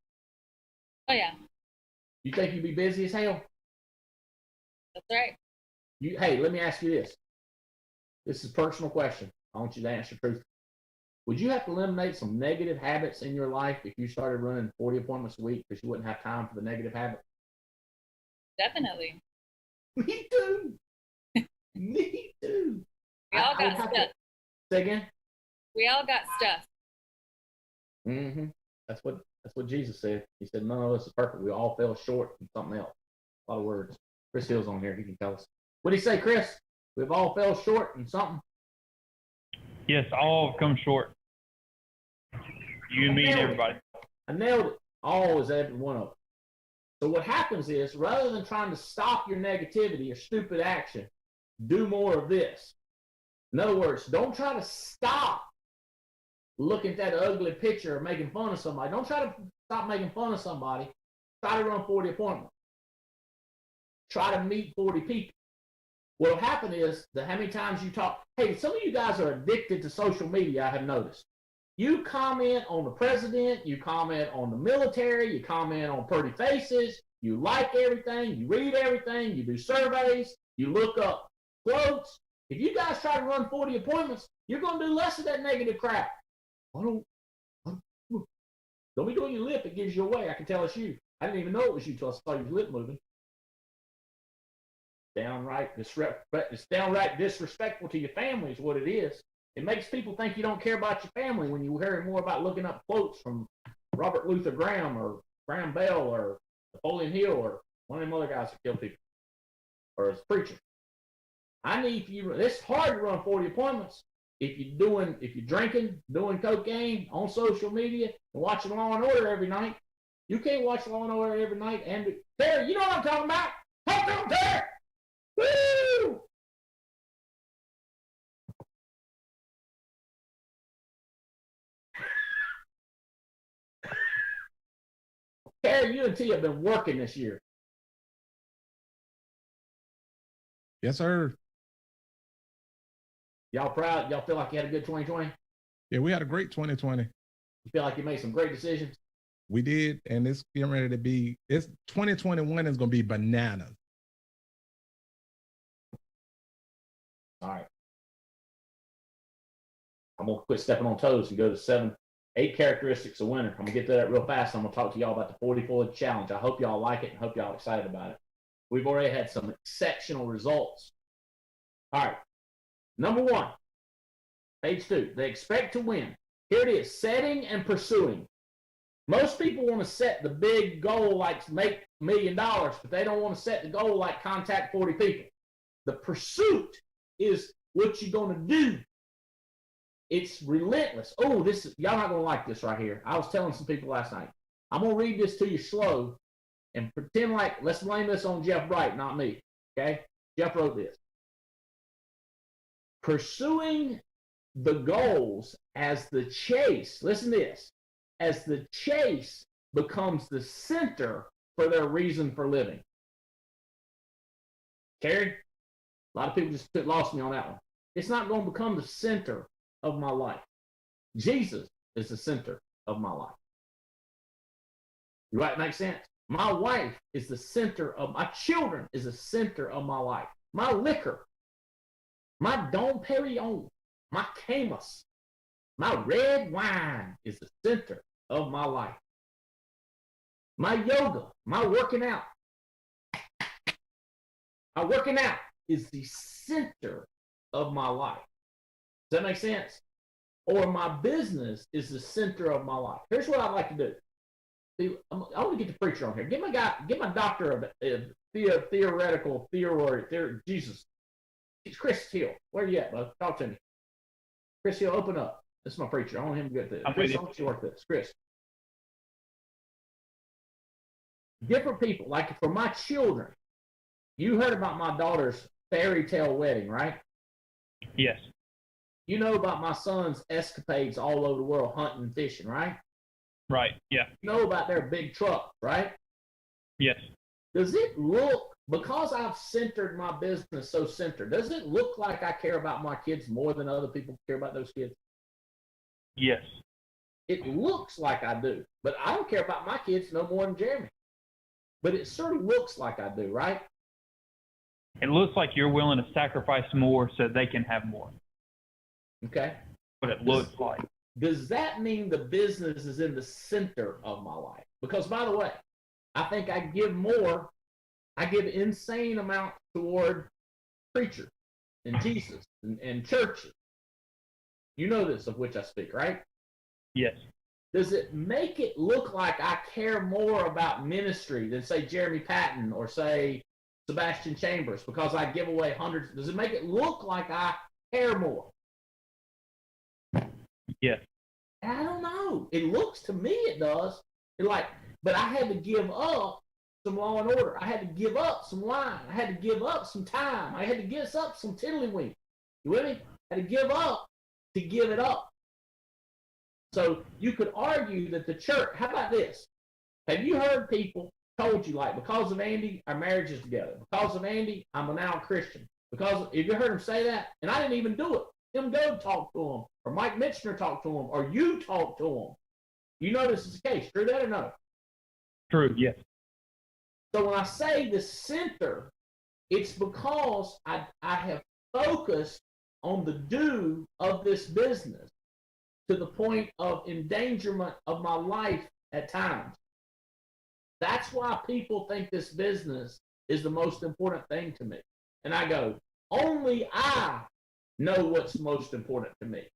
Oh, yeah.
You think you'd be busy as hell?
That's right.
Hey, let me ask you this. This is a personal question. I want you to answer truthfully. Would you have to eliminate some negative habits in your life if you started running 40 appointments a week because you wouldn't have time for the negative habits?
Definitely.
Me too. Me too.
We all got stuff.
Say again?
We all got stuff.
Mm-hmm. That's what Jesus said. He said, none of us is perfect. We all fell short in something else. A lot of words. Chris Hill's on here. He can tell us. What did he say, Chris? We've all fell short in something.
Yes, all have come short. You and me and everybody.
I nailed it. All is every one of them. So what happens is, rather than trying to stop your negativity or stupid action, do more of this. In other words, don't try to stop looking at that ugly picture or making fun of somebody. Don't try to stop making fun of somebody. Try to run 40 appointments. Try to meet 40 people. What will happen is that how many times you talk, hey, some of you guys are addicted to social media, I have noticed. You comment on the president, you comment on the military, you comment on pretty faces, you like everything, you read everything, you do surveys, you look up quotes. If you guys try to run 40 appointments, you're going to do less of that negative crap. Don't be doing your lip, it gives you away. I can tell it's you. I didn't even know it was you until I saw your lip moving. It's downright disrespectful to your family is what it is. It makes people think you don't care about your family when you hear more about looking up quotes from Robert Luther Graham or Graham Bell or Napoleon Hill or one of them other guys that kill people or as preacher. It's hard to run 40 appointments if you're drinking, doing cocaine on social media and watching Law and Order every night. You can't watch Law and Order every night. And Terry, you know what I'm talking about? Talk to him, Terry. Woo! Terry, you and T have been working this year.
Yes, sir.
Y'all proud? Y'all feel like you had a good 2020?
Yeah, we had a great 2020.
You feel like you made some great decisions?
We did, and it's getting ready to be. It's 2021 is going to be bananas.
All right. I'm gonna quit stepping on toes and go to 8 characteristics of winner. I'm gonna get to that real fast. I'm gonna talk to y'all about the 40 challenge. I hope y'all like it and hope y'all excited about it. We've already had some exceptional results. All right. Number 1, page 2. They expect to win. Here it is: setting and pursuing. Most people want to set the big goal like make $1 million, but they don't want to set the goal like contact 40 people. The pursuit is what you're going to do. It's relentless. Oh, y'all not going to like this right here. I was telling some people last night. I'm going to read this to you slow and pretend like, let's blame this on Jeff Bright, not me. Okay? Jeff wrote this. Pursuing the goals as the chase, listen to this, as the chase becomes the center for their reason for living. Terry? A lot of people just lost me on that one. It's not going to become the center of my life. Jesus is the center of my life. Right? Make sense? My wife is the center of my children, is the center of my life. My liquor, my Dom Perignon, my Camus, my red wine is the center of my life. My yoga, my working out. My working out is the center of my life. Does that make sense? Or my business is the center of my life. Here's what I'd like to do. See, I want to get the preacher on here. Get my doctor of theoretical theory. Jesus. It's Chris Hill. Where you at, bud? Talk to me. Chris Hill, open up. This is my preacher. I want him to get this. Chris, I want you to work this. Chris. Different people, like for my children, you heard about my daughter's fairy tale wedding, right?
Yes.
You know about my son's escapades all over the world, hunting and fishing, right?
Right. Yeah.
You know about their big truck, right?
Yes.
Does it look, because I've centered my business so centered, does it look like I care about my kids more than other people care about those kids?
Yes.
It looks like I do, but I don't care about my kids no more than Jeremy. But it sort of looks like I do, right?
It looks like you're willing to sacrifice more so they can have more.
Okay.
What it looks like.
Does that mean the business is in the center of my life? Because, by the way, I think I give insane amount toward preachers and Jesus and churches. You know this, of which I speak, right?
Yes.
Does it make it look like I care more about ministry than, say, Jeremy Patton or, say, Sebastian Chambers, because I give away hundreds? Does it make it look like I care more?
Yes.
I don't know. It looks to me it does. But I had to give up some Law and Order. I had to give up some wine. I had to give up some time. I had to give up some tiddlywink. You with me? I had to give up to give it up. So you could argue that the church, how about this? Have you heard people told you, like, because of Andy, our marriage is together. Because of Andy, I'm now a Christian. Because, have you heard him say that? And I didn't even do it. Him go talk to him, or Mike Mitchner talk to him, or you talk to him. You know this is the case. True that or no?
True. Yes.
So when I say the center, it's because I have focused on the do of this business to the point of endangerment of my life at times. That's why people think this business is the most important thing to me. And I go, only I know what's most important to me.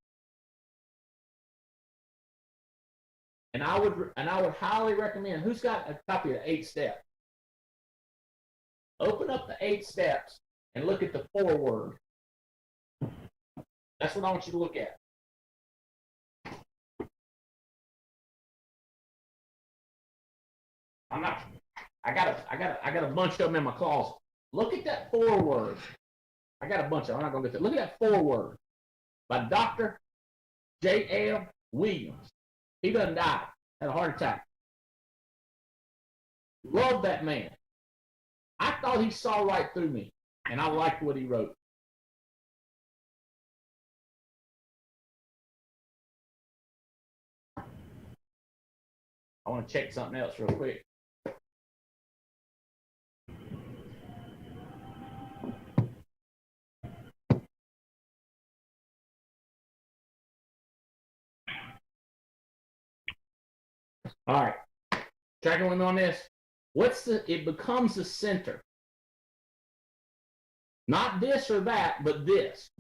And I would highly recommend, who's got a copy of the 8 steps? Open up the 8 steps and look at the foreword. That's what I want you to look at. I'm not. I got a bunch of them in my closet. Look at that foreword. I got a bunch of them. I'm not gonna get that. Look at that foreword by Dr. J.L. Williams. He doesn't die. Had a heart attack. Love that man. I thought he saw right through me, and I liked what he wrote. I want to check something else real quick. All right. Tracking with me on this. It becomes the center. Not this or that, but this.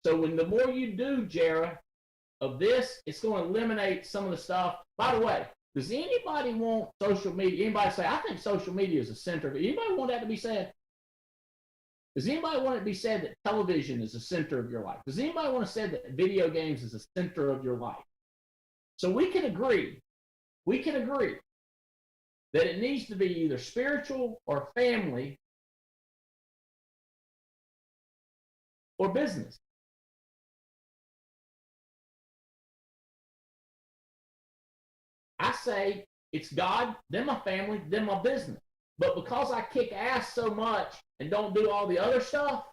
So when the more you do, Jara, of this, it's going to eliminate some of the stuff. By the way, does anybody want social media? Anybody say, I think social media is the center of it? Anybody want that to be said? Does anybody want it to be said that television is the center of your life? Does anybody want to say that video games is the center of your life? So we can agree that it needs to be either spiritual or family or business. I say it's God, then my family, then my business. But because I kick ass so much and don't do all the other stuff,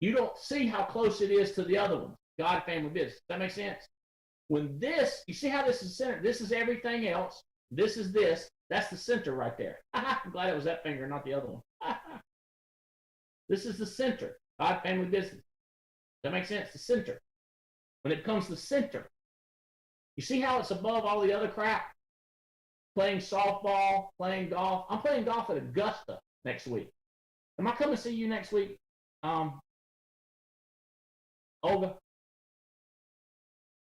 you don't see how close it is to the other one. God, family, business. Does that make sense? When this, you see how this is centered? This is everything else. This is this. That's the center right there. I'm glad it was that finger, not the other one. This is the center. God, family, business. Does that make sense? The center. When it becomes the center, you see how it's above all the other crap? Playing softball, playing golf. I'm playing golf at Augusta next week. Am I coming to see you next week, Olga?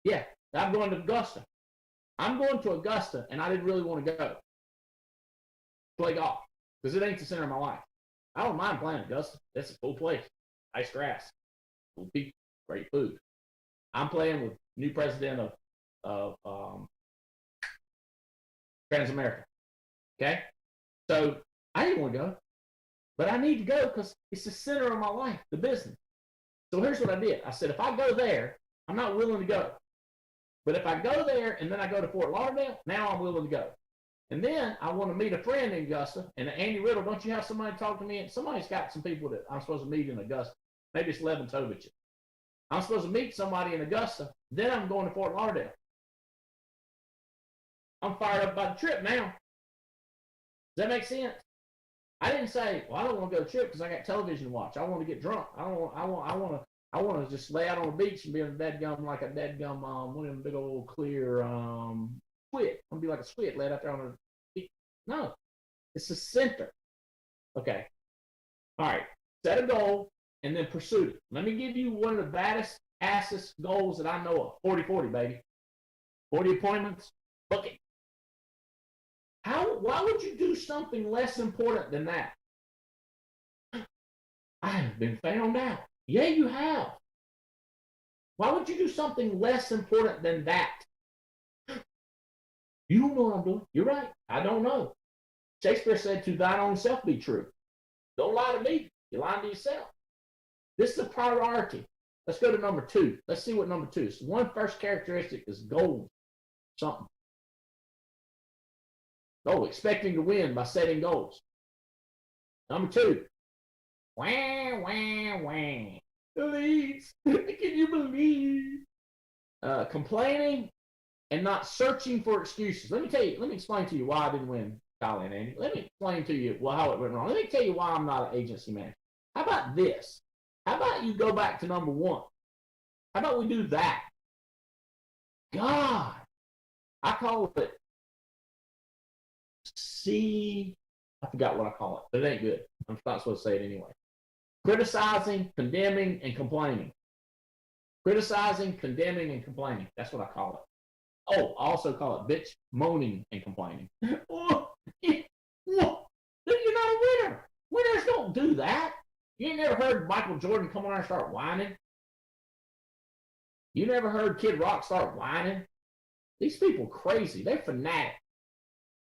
Yeah, I'm going to Augusta. I'm going to Augusta, and I didn't really want to go play golf because it ain't the center of my life. I don't mind playing Augusta. That's a cool place. Nice grass, cool people, great food. I'm playing with new president of Transamerica. Okay, so I didn't want to go, but I need to go because it's the center of my life, the business. So here's what I did. I said, if I go there, I'm not willing to go. But if I go there and then I go to Fort Lauderdale, now I'm willing to go. And then I want to meet a friend in Augusta. And Andy Riddle, don't you have somebody talk to me? Somebody's got some people that I'm supposed to meet in Augusta. Maybe it's Levin Tovich. I'm supposed to meet somebody in Augusta. Then I'm going to Fort Lauderdale. I'm fired up about the trip now. Does that make sense? I didn't say, well, I don't want to go to the trip because I got television to watch. I want to get drunk. I want to just lay out on the beach and be a dadgum, like a dadgum, one of them big old clear squid. I'm going to be like a squid laid out there on the beach. No, it's the center. Okay. All right. Set a goal and then pursue it. Let me give you one of the baddest, assest goals that I know of. 40-40, baby. 40 appointments. Book it. Why would you do something less important than that? I have been found out. Yeah, you have. Why would you do something less important than that? You don't know what I'm doing. You're right. I don't know. Shakespeare said, to thine own self be true. Don't lie to me. You're lying to yourself. This is a priority. Let's go to number 2. Let's see what number 2 is. One first characteristic is goals. Something. Oh, expecting to win by setting goals. Number 2. Wah, wah, wah. Please, can you believe? Complaining and not searching for excuses. Let me explain to you why I didn't win Thailand, Andy. Let me explain to you how it went wrong. Let me tell you why I'm not an agency manager. How about this? How about you go back to number 1? How about we do that? God, I call it I forgot what I call it, but it ain't good. I'm not supposed to say it anyway. Criticizing, condemning, and complaining. Criticizing, condemning, and complaining. That's what I call it. Oh, I also call it bitch, moaning, and complaining. Oh, you're not a winner. Winners don't do that. You ain't never heard Michael Jordan come on and start whining? You never heard Kid Rock start whining? These people crazy. They're fanatic.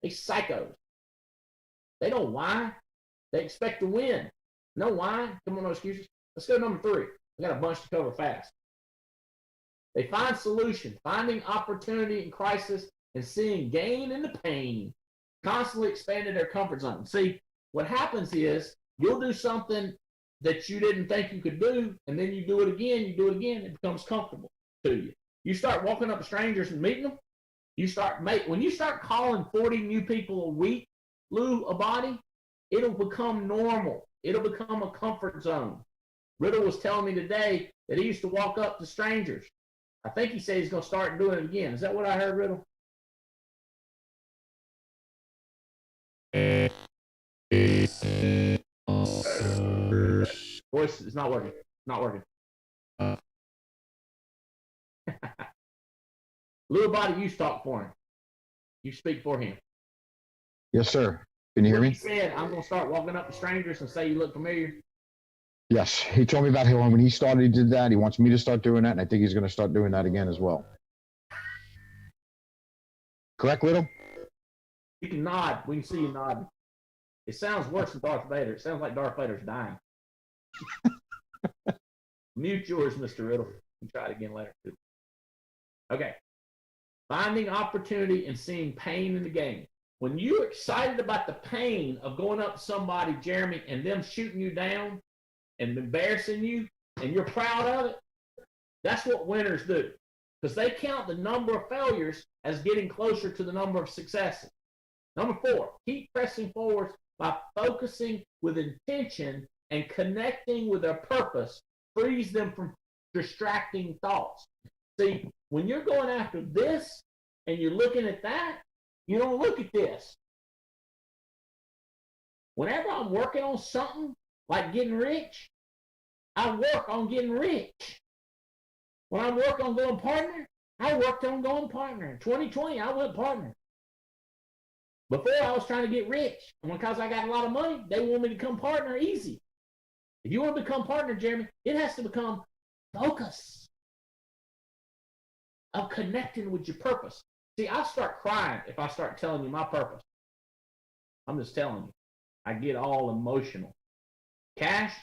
They psychos. They don't whine. They expect to win. No whine. Come on, no excuses. Let's go to number 3. We got a bunch to cover fast. They find solution, finding opportunity in crisis, and seeing gain in the pain, constantly expanding their comfort zone. See, what happens is you'll do something that you didn't think you could do, and then you do it again, it becomes comfortable to you. You start walking up to strangers and meeting them, when you start calling 40 new people a week, Lou, a body, it'll become normal. It'll become a comfort zone. Riddle was telling me today that he used to walk up to strangers. I think he said he's going to start doing it again. Is that what I heard, Riddle? Voice is not working. Not working. Little body, you talk for him. You speak for him.
Yes, sir. Can you hear
He
me?
said, I'm going to start walking up to strangers and say you look familiar.
Yes. He told me about how when he started, he did that. He wants me to start doing that, and I think he's going to start doing that again as well. Correct, Little?
You can nod. We can see you nodding. It sounds worse than Darth Vader. It sounds like Darth Vader's dying. Mute yours, Mr. Riddle. We can try it again later. Okay. Finding opportunity and seeing pain in the game. When you're excited about the pain of going up to somebody, Jeremy, and them shooting you down and embarrassing you, and you're proud of it, that's what winners do. Because they count the number of failures as getting closer to the number of successes. Number 4, keep pressing forward by focusing with intention and connecting with their purpose, frees them from distracting thoughts. See, when you're going after this and you're looking at that, you don't look at this. Whenever I'm working on something like getting rich, I work on getting rich. When I work on going partner, I worked on going partner. In 2020, I went partner. Before, I was trying to get rich. And because I got a lot of money, they want me to become partner easy. If you want to become partner, Jeremy, it has to become focus of connecting with your purpose. See, I start crying if I start telling you my purpose. I'm just telling you. I get all emotional. Cash,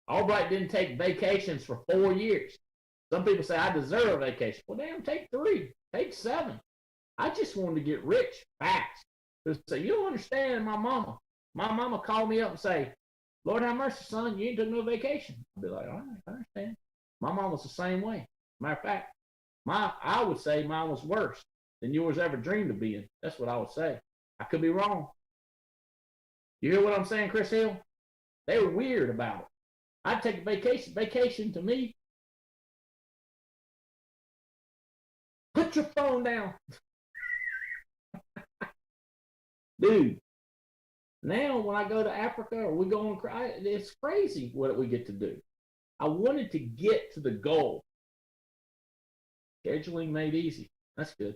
Albright didn't take vacations for 4 years. Some people say, I deserve a vacation. Well, damn, take 3. Take 7. I just wanted to get rich fast. So you don't understand my mama. My mama called me up and say, Lord have mercy, son, you ain't took no vacation. I'd be like, all right, I understand. My mom was the same way. Matter of fact, I would say mine was worse than yours ever dreamed of being. That's what I would say. I could be wrong. You hear what I'm saying, Chris Hill? They were weird about it. I'd take a vacation. Vacation to me, put your phone down. Dude, now when I go to Africa or we go on, it's crazy what we get to do. I wanted to get to the goal. Scheduling made easy. That's good.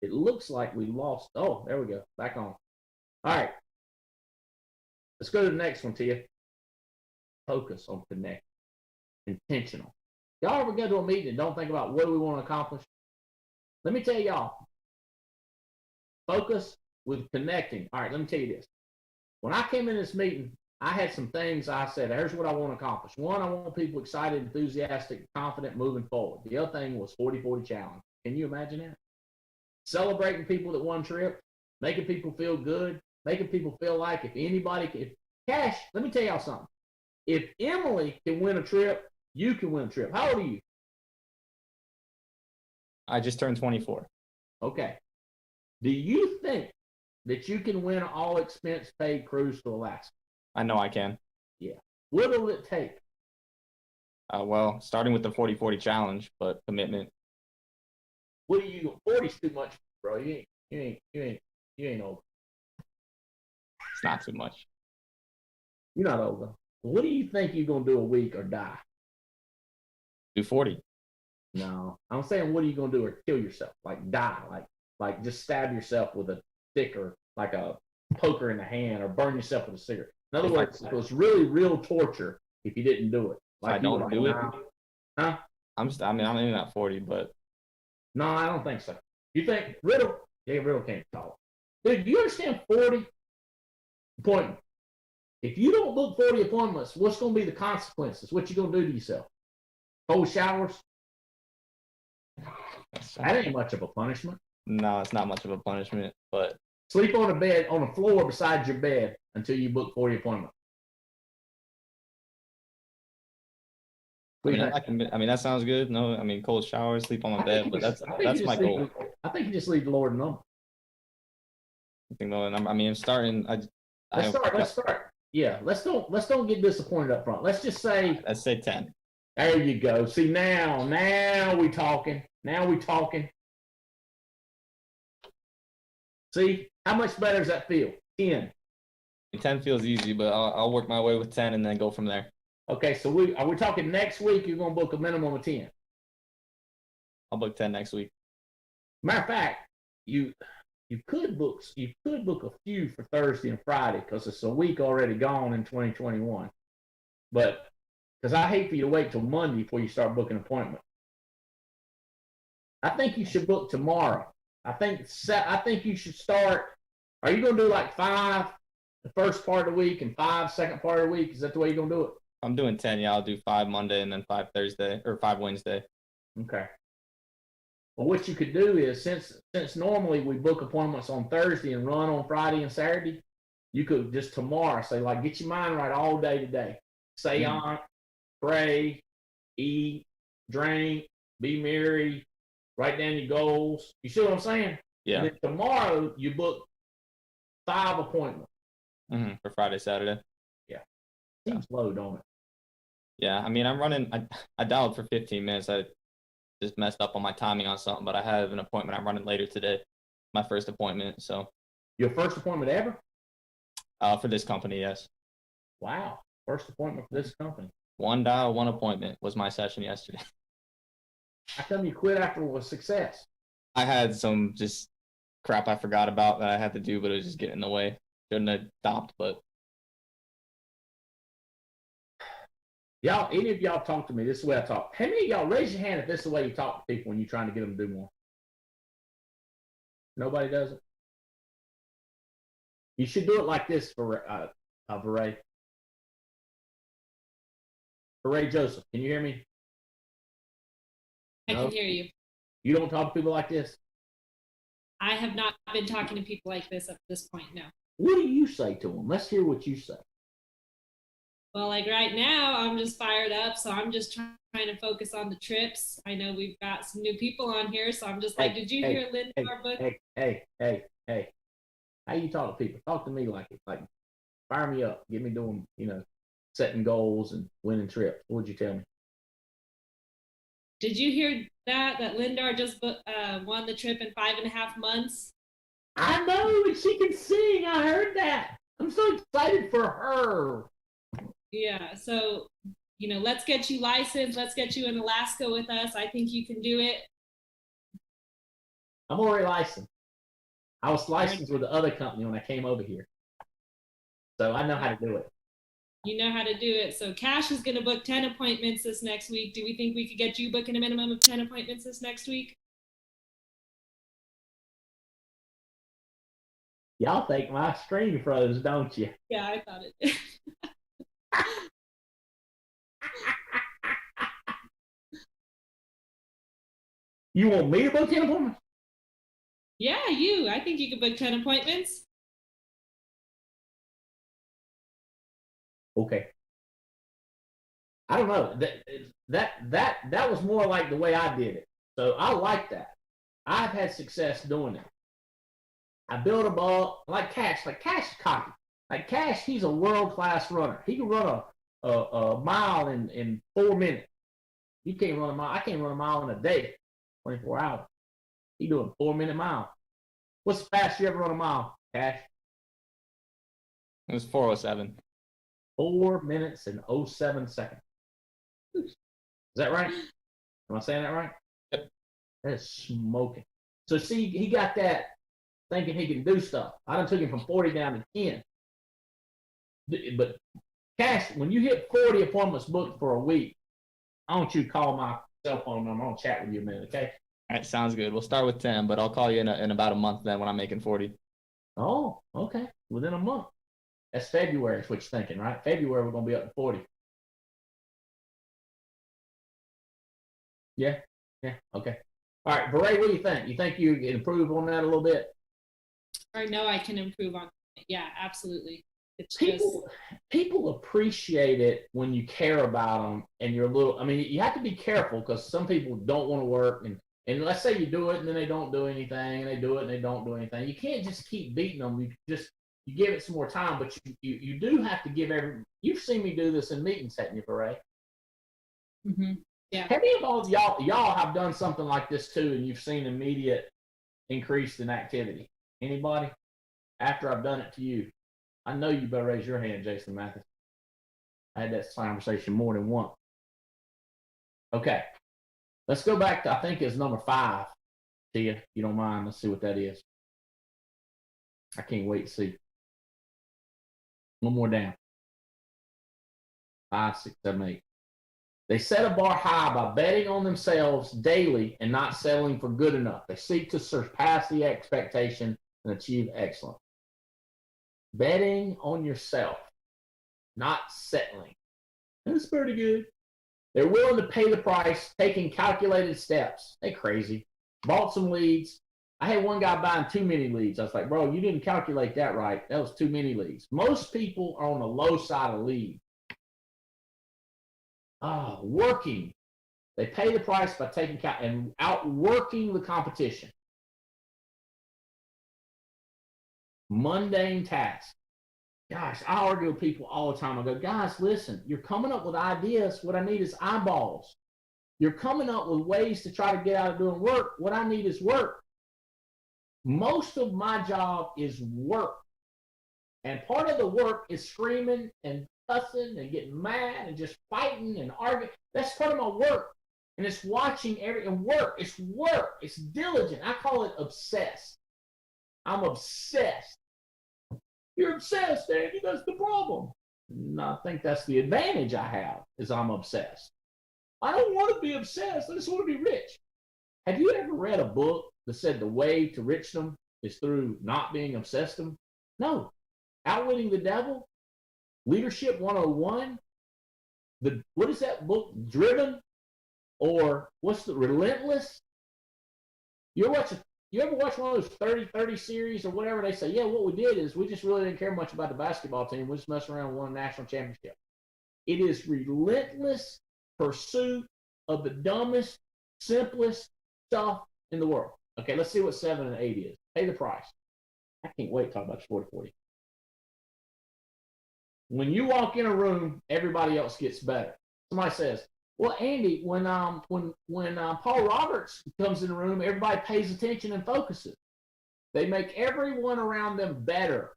It looks like we lost. Oh, there we go. Back on. All right. Let's go to the next one, Tia. Focus on connect. Intentional. Y'all ever go to a meeting and don't think about what do we want to accomplish? Let me tell y'all. Focus with connecting. All right, let me tell you this. When I came in this meeting, I had some things I said, here's what I want to accomplish. One, I want people excited, enthusiastic, confident, moving forward. The other thing was 40-40 challenge. Can you imagine that? Celebrating people that won trip, making people feel good, making people feel like if anybody can, Cash, let me tell y'all something. If Emily can win a trip, you can win a trip. How old are you?
I just turned 24.
Okay. Do you think that you can win an all expense paid cruise to Alaska?
I know I can.
Yeah. What will it take?
Well, starting with the 40-40 challenge, but commitment.
What do you? 40's too much, bro. You ain't old.
It's not too much.
You're not old though. What do you think you're gonna do a week or die?
Do 40.
No, I'm saying what are you gonna do or kill yourself? Like die, like just stab yourself with a stick or like a poker in the hand or burn yourself with a cigarette. In other words, it was really real torture if you didn't do it. Like
I don't do it.
Huh?
I'm in that 40, but
no, I don't think so. You think Riddle? Yeah, Riddle can't talk. Dude, you understand 40 appointments? If you don't book 40 appointments, what's going to be the consequences? What you going to do to yourself? Cold showers? That ain't much of a punishment.
No, it's not much of a punishment, but
Sleep on a bed, on the floor beside your bed until you book 40 appointments.
I mean, that sounds good. No, I mean, cold showers, sleep on my bed, but that's my goal.
I think you just leave the Lord alone.
I think, though, and I mean, I'm starting.
Let's start. Yeah, let's don't get disappointed up front. Let's just say.
Let's say 10.
There you go. See, now we talking. Now we talking. See, how much better does that feel? 10.
10 feels easy, but I'll work my way with 10 and then go from there.
Okay, so we talking next week? You're gonna book a minimum of 10.
I'll book 10 next week.
Matter of fact, you could book a few for Thursday and Friday because it's a week already gone in 2021. But because I hate for you to wait till Monday before you start booking appointments. I think you should book tomorrow. I think you should start. Are you gonna do like 5 the first part of the week and 5 second part of the week? Is that the way you're gonna do it?
I'm doing 10. Yeah, I'll do 5 Monday and then 5 Thursday or 5 Wednesday.
Okay. Well, what you could do is since normally we book appointments on Thursday and run on Friday and Saturday, you could just tomorrow say like get your mind right all day today. Say on, pray, eat, drink, be merry, write down your goals. You see what I'm saying?
Yeah.
And then tomorrow you book 5 appointments.
For Friday, Saturday.
Yeah. Seems low, don't it?
Yeah, I mean, I'm running. I dialed for 15 minutes. I just messed up on my timing on something, but I have an appointment I'm running later today. My first appointment. So.
Your first appointment ever?
For this company, yes.
Wow. First appointment for this company.
1 dial, 1 appointment was my session yesterday.
How come you quit after it was success?
I had some just crap I forgot about that I had to do, but it was just getting in the way. Shouldn't have stopped, but.
Y'all, any of y'all talk to me, this is the way I talk. How many of y'all raise your hand if this is the way you talk to people when you're trying to get them to do more? Nobody does it? You should do it like this for Ray. For Ray Joseph, can you hear me?
I can hear you.
You don't talk to people like this?
I have not been talking to people like this at this point, no.
What do you say to them? Let's hear what you say.
Well, like right now, I'm just fired up, so I'm just trying to focus on the trips. I know we've got some new people on here, so I'm just like, did you hear Linda our book?
Hey. How you talk to people? Talk to me like it. Like, fire me up. Get me doing, setting goals and winning trips. What would you tell me?
Did you hear that Lindar just won the trip in 5.5 months?
I know, and she can sing. I heard that. I'm so excited for her.
Yeah, so, let's get you licensed. Let's get you in Alaska with us. I think you can do it.
I'm already licensed. I was licensed with the other company when I came over here. So I know how to do it.
You know how to do it. So Cash is going to book 10 appointments this next week. Do we think we could get you booking a minimum of 10 appointments this next week?
Y'all think my screen froze, don't you?
Yeah, I thought it.
You want me to book 10 appointments?
Yeah, you. I think you could book 10 appointments.
Okay. I don't know. That was more like the way I did it. So I like that. I've had success doing it. I built him up like Cash. Like Cash is cocky. Like Cash, he's a world-class runner. He can run a mile in 4 minutes. You can't run a mile. I can't run a mile in a day, 24 hours. He doing 4-minute mile. What's the fastest you ever run a mile, Cash?
It was 4:07.
4 minutes and 07 seconds. Is that right? Am I saying that right?
Yep.
That is smoking. So see, he got that thinking he can do stuff. I done took him from 40 down to 10. But Cash, when you hit 40 appointments booked for a week, I want you to call my cell phone number. I'm gonna chat with you a minute, okay?
All right, sounds good. We'll start with 10, but I'll call you in about a month then when I'm making 40.
Oh, okay. Within a month. That's February is what you're thinking, right? February, we're going to be up to 40. Yeah. Yeah. Okay. All right. Beret, what do you think? You think you can improve on that a little bit?
I know I can improve on it. Yeah, absolutely. It's
People appreciate it when you care about them and you're a little, I mean, you have to be careful because some people don't want to work and let's say you do it and then they don't do anything and they do it and they don't do anything. You can't just keep beating them. You give it some more time, but you do have to give you've seen me do this in meetings, haven't you, Beret?
Mm-hmm. Yeah.
Have any of y'all have done something like this too and you've seen immediate increase in activity? Anybody? After I've done it to you. I know you better raise your hand, Jason Mathis. I had that conversation more than once. Okay. Let's go back to, I think it's number 5. Tia, if you don't mind. Let's see what that is. I can't wait to see. One more down. 5, 6, 7, 8. They set a bar high by betting on themselves daily and not settling for good enough. They seek to surpass the expectation and achieve excellence. Betting on yourself, not settling. That's pretty good. They're willing to pay the price, taking calculated steps. They crazy. Bought some leads. I had one guy buying too many leads. I was like, bro, you didn't calculate that right. That was too many leads. Most people are on the low side of lead. Working. They pay the price by taking and outworking the competition. Mundane tasks. Gosh, I argue with people all the time. I go, guys, listen, you're coming up with ideas. What I need is eyeballs. You're coming up with ways to try to get out of doing work. What I need is work. Most of my job is work. And part of the work is screaming and cussing and getting mad and just fighting and arguing. That's part of my work. And it's watching and work. It's work. It's diligent. I call it obsessed. I'm obsessed. You're obsessed, Andy. That's the problem. No, I think that's the advantage I have, is I'm obsessed. I don't want to be obsessed. I just want to be rich. Have you ever read a book that said the way to richdom is through not being obsessed? No. Outwitting the Devil, Leadership 101, what is that book? Driven? Or what's the Relentless? You ever watch one of those 30-30 series or whatever? They say, yeah, what we did is we just really didn't care much about the basketball team. We just messed around and won a national championship. It is relentless pursuit of the dumbest, simplest stuff in the world. Okay, let's see what 7 and 8 is. Pay the price. I can't wait to talk about 40-40. When you walk in a room, everybody else gets better. Somebody says, well, Andy, when Paul Roberts comes in the room, everybody pays attention and focuses. They make everyone around them better.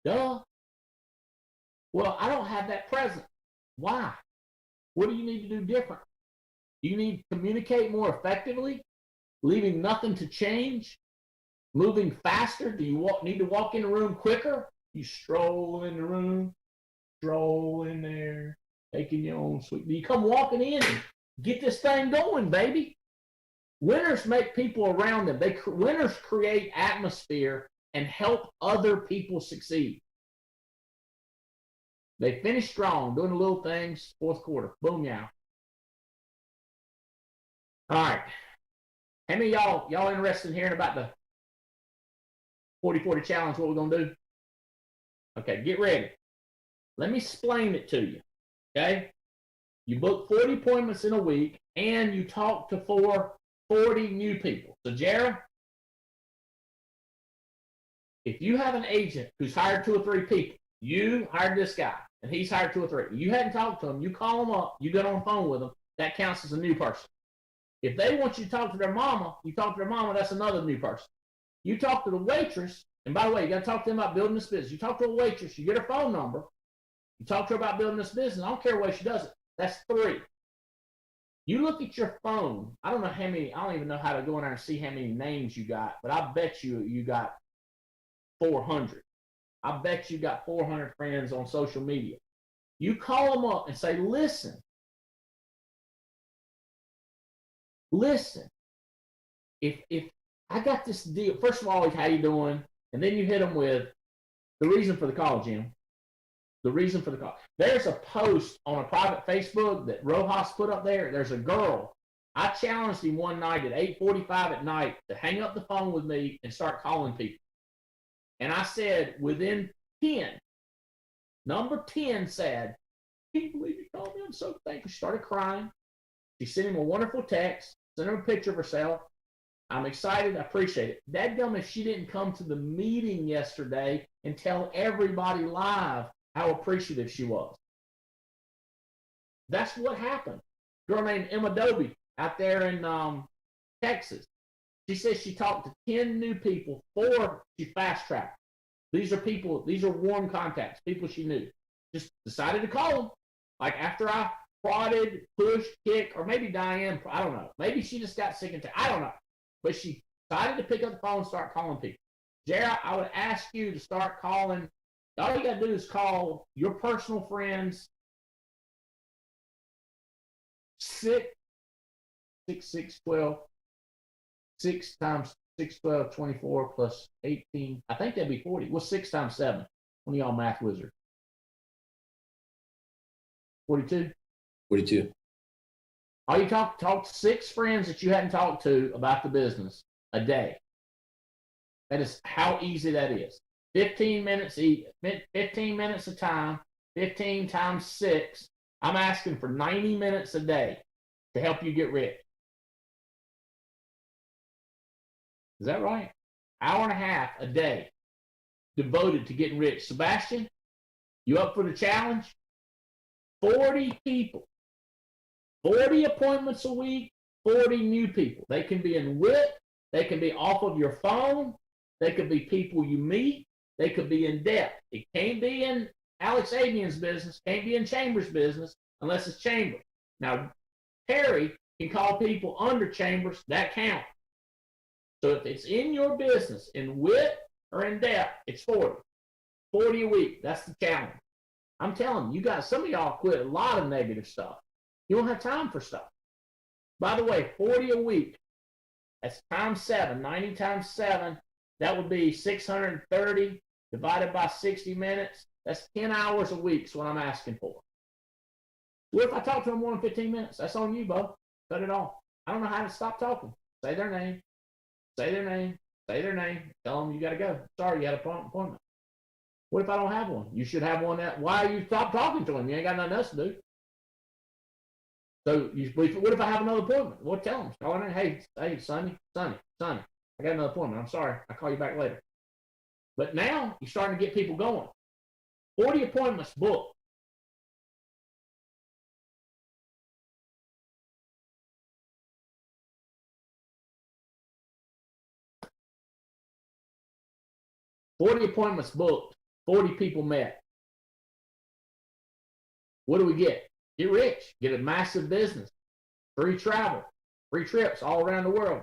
Duh. Well, I don't have that present. Why? What do you need to do different? Do you need to communicate more effectively? Leaving nothing to change? Moving faster? Do you need to walk in the room quicker? You stroll in the room, stroll in there, taking your own sweet. You come walking in and get this thing going, baby. Winners make people around them. Winners create atmosphere and help other people succeed. They finish strong, doing the little things, fourth quarter. Boom, yeah. All right. How many of y'all interested in hearing about the 40-40 challenge, what we're going to do? Okay, get ready. Let me explain it to you. Okay? You book 40 appointments in a week, and you talk to 40 new people. So, Jared, if you have an agent who's hired 2 or 3 people, you hired this guy, and he's hired 2 or 3. You hadn't talked to him. You call him up. You get on the phone with them. That counts as a new person. If they want you to talk to their mama, you talk to their mama, that's another new person. You talk to the waitress, and by the way, you got to talk to them about building this business. You talk to a waitress, you get her phone number, you talk to her about building this business. I don't care what she does it. That's 3. You look at your phone. I don't know how many, I don't even know how to go in there and see how many names you got, but I bet you got 400. I bet you got 400 friends on social media. You call them up and say, listen, if I got this deal, first of all, how you doing? And then you hit them with the reason for the call, Jim. The reason for the call. There's a post on a private Facebook that Rojas put up there. There's a girl. I challenged him one night at 8:45 at night to hang up the phone with me and start calling people. And I said, within 10, number 10 said, "Can you believe you called me? I'm so thankful." She started crying. She sent him a wonderful text, sent him a picture of herself. I'm excited. I appreciate it. Dadgum, if she didn't come to the meeting yesterday and tell everybody live how appreciative she was. That's what happened. A girl named Emma Dobie out there in Texas. She says she talked to 10 new people, 4 she fast-tracked. These are people, these are warm contacts, people she knew. Just decided to call them. Like after I prodded, pushed, kicked, or maybe Diane, I don't know. Maybe she just got sick and tired. I don't know. But she decided to pick up the phone and start calling people. Jared, I would ask you to start calling. All you got to do is call your personal friends 6, 12, 6 times 6, 12, 24 plus 18. I think that'd be 40. Well, 6 times 7. One of y'all math wizards. 42?
42.
All you talk to 6 friends that you hadn't talked to about the business a day. That is how easy that is. 15 minutes each, 15 minutes a time, 15 times 6. I'm asking for 90 minutes a day to help you get rich. Is that right? Hour and a half a day devoted to getting rich. Sebastian, you up for the challenge? 40 people. 40 appointments a week, 40 new people. They can be in WIT. They can be off of your phone. They could be people you meet. They could be in debt. It can't be in Alex Avian's business. Can't be in Chambers' business unless it's Chambers. Now, Terry can call people under Chambers. That counts. So if it's in your business, in WIT or in debt, it's 40. 40 a week. That's the challenge. I'm telling you, some of y'all quit a lot of negative stuff. You don't have time for stuff. By the way, 40 a week, that's times 7, 90 times 7, that would be 630 divided by 60 minutes. That's 10 hours a week is what I'm asking for. What if I talk to them more than 15 minutes? That's on you, Bo. Cut it off. I don't know how to stop talking. Say their name. Say their name. Say their name. Tell them you got to go. Sorry, you had an appointment. What if I don't have one? You should have one. Why are you stop talking to them? You ain't got nothing else to do. So what if I have another appointment? Well, tell them. Call in. Hey, Sonny, I got another appointment. I'm sorry. I'll call you back later. But now you're starting to get people going. 40 appointments booked. $40 appointments booked. 40 people met. What do we get? Get rich. Get a massive business. Free travel. Free trips all around the world.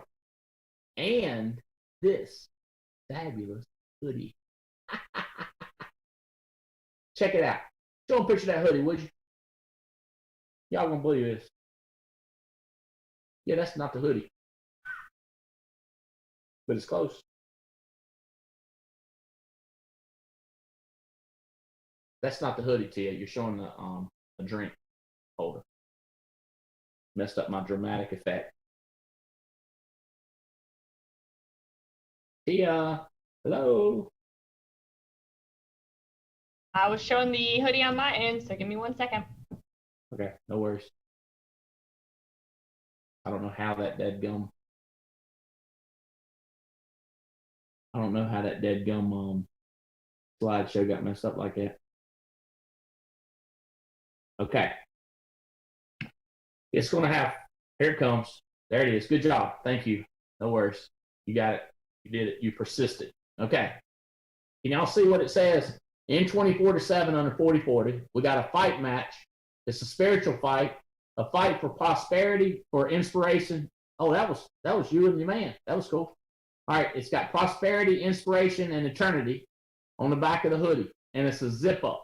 And this fabulous hoodie. Check it out. Show them a picture of that hoodie, would you? Y'all gonna believe this. Yeah, that's not the hoodie. But it's close. That's not the hoodie, Tia. You're showing a drink holder. Messed up my dramatic effect. Tia, hello.
I was showing the hoodie on my end, so give me 1 second.
Okay, no worries. I don't know how that deadgum. Slideshow got messed up like that. Okay. It's going to have, here it comes. There it is. Good job. Thank you. No worries. You got it. You did it. You persisted. Okay. Can y'all see what it says? In 24-7 under 40-40, we got a fight match. It's a spiritual fight, a fight for prosperity, for inspiration. Oh, that was you and your man. That was cool. All right. It's got prosperity, inspiration, and eternity on the back of the hoodie. And it's a zip up.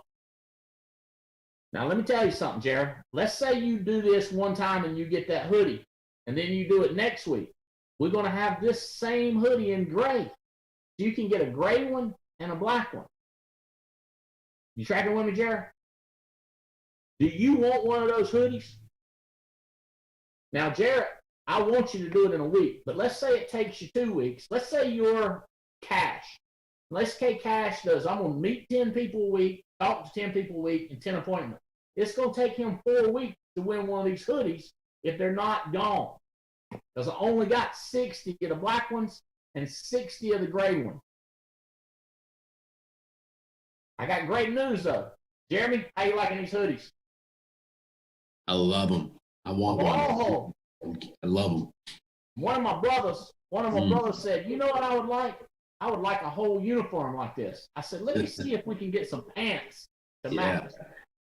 Now, let me tell you something, Jared. Let's say you do this one time and you get that hoodie, and then you do it next week. We're going to have this same hoodie in gray. You can get a gray one and a black one. You tracking with me, Jared? Do you want one of those hoodies? Now, Jared, I want you to do it in a week, but let's say it takes you 2 weeks. Let's say you're Cash. Let's say Cash does, I'm going to meet 10 people a week, talk to 10 people a week, and 10 appointments. It's going to take him 4 weeks to win one of these hoodies if they're not gone. Because I only got 60 of the black ones and 60 of the gray ones. I got great news, though. Jeremy, how you liking these hoodies?
I love them. I want
Oh,
one. I love them.
One of my brothers said, you know what I would like? I would like a whole uniform like this. I said, let me see if we can get some pants to match.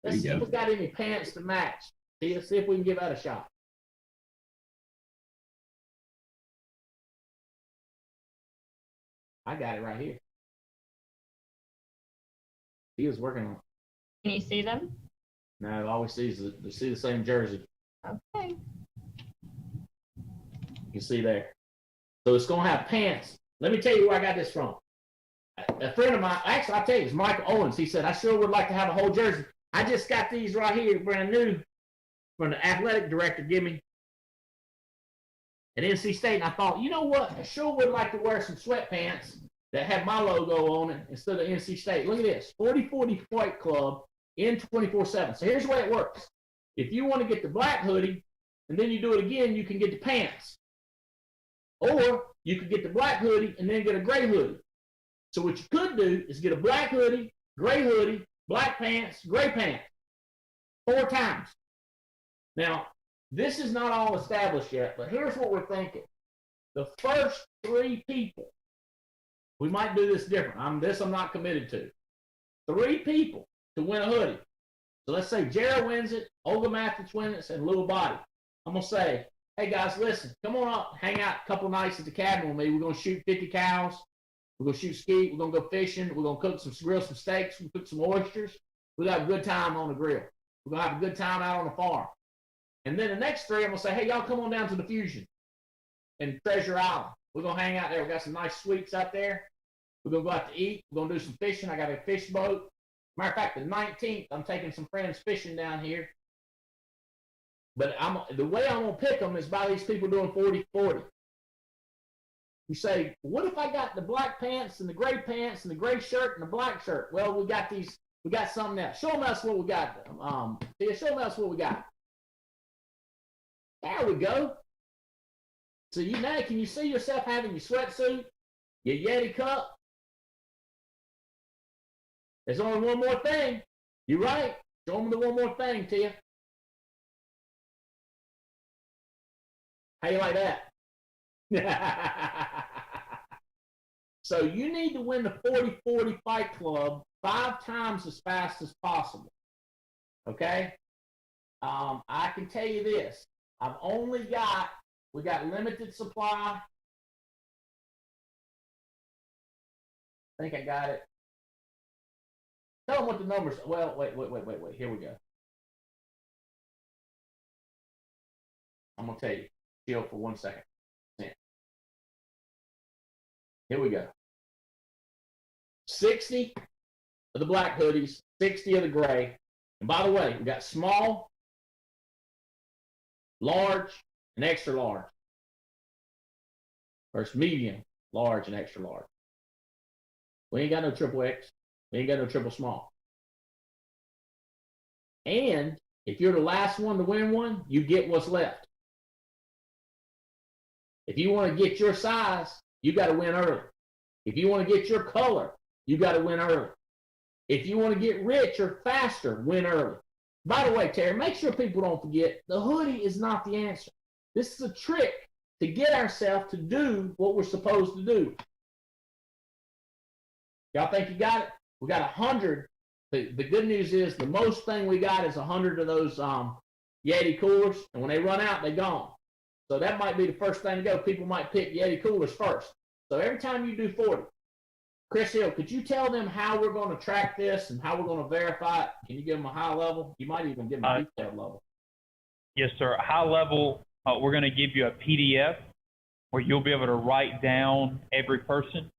Let's see if we got any pants to match. See if we can give that a shot. I got it right here. He was working on it.
Can you see them?
No, all we see is the same jersey.
Okay.
You can see there. So it's going to have pants. Let me tell you where I got this from. A friend of mine, actually, I'll tell you, it's Michael Owens. He said, I sure would like to have a whole jersey. I just got these right here, brand new, from the athletic director, give me at NC State. And I thought, you know what? I sure would like to wear some sweatpants that have my logo on it instead of NC State. Look at this, 40/40 Fight Club in 24/7. So here's the way it works. If you want to get the black hoodie, and then you do it again, you can get the pants. Or you could get the black hoodie and then get a gray hoodie. So what you could do is get a black hoodie, black pants, gray pants. 4 times. Now, this is not all established yet, but here's what we're thinking. The first 3 people, we might do this different. I'm not committed to. 3 people to win a hoodie. So let's say Jared wins it, Olga Mathis wins it, and Little Body. I'm going to say, hey guys, listen, come on up, hang out a couple nights at the cabin with me. We're going to shoot 50 cows. We're going to shoot skeet. We're going to go fishing. We're going to grill some steaks. We'll cook some oysters. We're going to have a good time on the grill. We're going to have a good time out on the farm. And then the next 3, I'm going to say, hey, y'all come on down to the Fusion in Treasure Island. We're going to hang out there. We got some nice suites out there. We're going to go out to eat. We're going to do some fishing. I got a fish boat. Matter of fact, the 19th, I'm taking some friends fishing down here. But the way I'm going to pick them is by these people doing 40/40. You say, what if I got the black pants and the gray pants and the gray shirt and the black shirt? Well, we got something else. Show them us what we got. Show them us what we got. There we go. So now, can you see yourself having your sweatsuit, your Yeti cup? There's only one more thing. You're right. Show them the one more thing, Tia. How you like that? So you need to win the 40/40 Fight Club 5 times as fast as possible. Okay? I can tell you this. We got limited supply. I think I got it. Tell them what the numbers, well, wait. Here we go. I'm going to tell you. Chill for 1 second. Here we go. 60 of the black hoodies, 60 of the gray. And by the way, we got small, large, and extra large. First medium, large, and extra large. We ain't got no triple X. We ain't got no triple small. And if you're the last one to win one, you get what's left. If you want to get your size, you got to win early. If you want to get your color, you got to win early. If you want to get rich or faster, win early. By the way, Terry, make sure people don't forget, the hoodie is not the answer. This is a trick to get ourselves to do what we're supposed to do. Y'all think you got it? We got 100. The good news is the most thing we got is 100 of those Yeti coolers, and when they run out, they're gone. So that might be the first thing to go. People might pick Yeti coolers first. So every time you do 40, Chris Hill, could you tell them how we're going to track this and how we're going to verify it? Can you give them a high level? You might even give them a detailed level.
Yes, sir. High level, we're going to give you a PDF where you'll be able to write down every person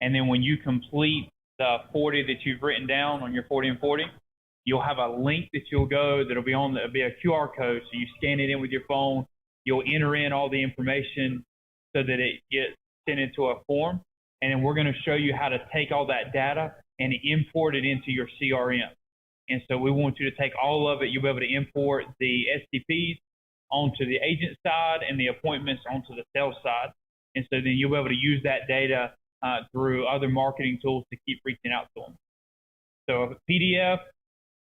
And then when you complete the 40 that you've written down on your 40 and 40, you'll have a link that you'll go that'll be on, it'll be a QR code. So you scan it in with your phone, you'll enter in all the information so that it gets sent into a form. And then we're going to show you how to take all that data and import it into your CRM. And so we want you to take all of it. You'll be able to import the STPs onto the agent side and the appointments onto the sales side. And so then you'll be able to use that data through other marketing tools to keep reaching out to them. So a PDF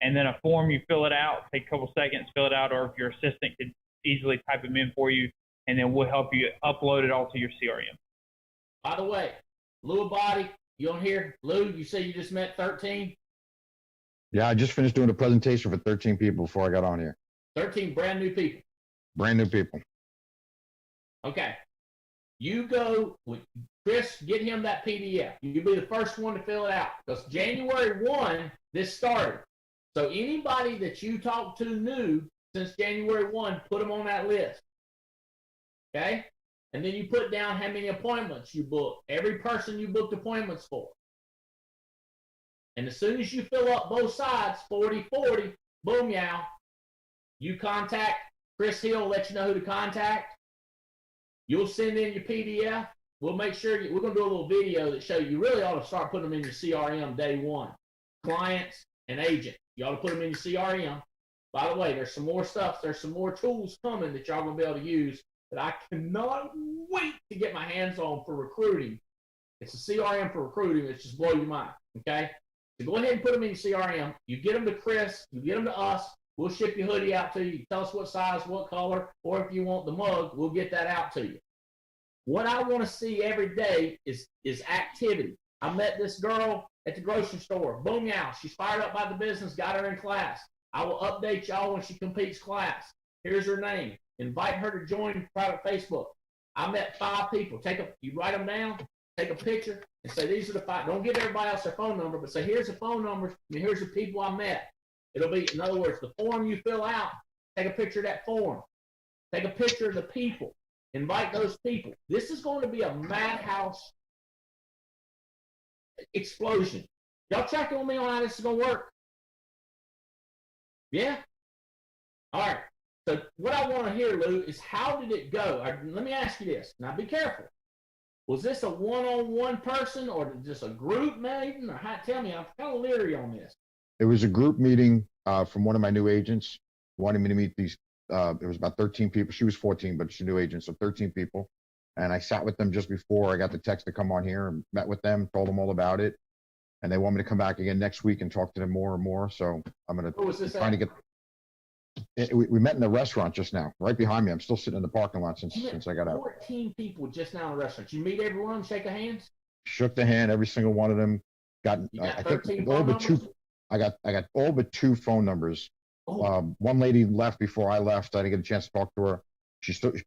and then a form, you fill it out, take a couple seconds, fill it out, or if your assistant could easily type them in for you, and then we'll help you upload it all to your CRM.
By the way, Lou Body, you on here? Lou, you say you just met 13?
Yeah, I just finished doing a presentation for 13 people before I got on here.
13 brand new people.
Brand new people.
Okay. You go with Chris, get him that PDF. You'll be the first one to fill it out because January 1, this started. So anybody that you talk to new since January 1, put them on that list. Okay? And then you put down how many appointments you booked. Every person you booked appointments for. And as soon as you fill up both sides, 40-40, boom, yow, you contact Chris Hill, let you know who to contact. You'll send in your PDF. We'll make sure we're going to do a little video that shows you really ought to start putting them in your CRM day one. Clients and agents. You ought to put them in your CRM. By the way, there's some more stuff. There's some more tools coming that y'all going to be able to use that I cannot wait to get my hands on for recruiting. It's a CRM for recruiting. It's just blow your mind. Okay? So go ahead and put them in your CRM. You get them to Chris. You get them to us. We'll ship your hoodie out to you. You tell us what size, what color, or if you want the mug, we'll get that out to you. What I want to see every day is activity. I met this girl at the grocery store. Boom, yeah, she's fired up by the business, got her in class. I will update y'all when she completes class. Here's her name. Invite her to join private Facebook. I met 5 people. You write them down, take a picture, and say, these are the 5. Don't give everybody else their phone number, but say, here's the phone numbers, and here's the people I met. It'll be, in other words, the form you fill out, take a picture of that form. Take a picture of the people. Invite those people. This is going to be a madhouse explosion. Y'all check on me on how this is going to work? Yeah? All right. So what I want to hear, Lou, is how did it go? Let me ask you this. Now, be careful. Was this a one-on-one person or just a group meeting? Or how, tell me, I'm kind of leery on this.
It was a group meeting from one of my new agents wanting me to meet these. It was about 13 people. She was 14, but she's a new agent, so 13 people. And I sat with them just before I got the text to come on here and met with them, told them all about it. And they want me to come back again next week and talk to them more and more. So I'm going to try to get. We met in the restaurant just now, right behind me. I'm still sitting in the parking lot since I got out.
14 people just now in the restaurant. You meet everyone, shake their hands?
Shook the hand, every single one of them. I think all but 2. I got all but 2 phone numbers. Oh. One lady left before I left. I didn't get a chance to talk to her.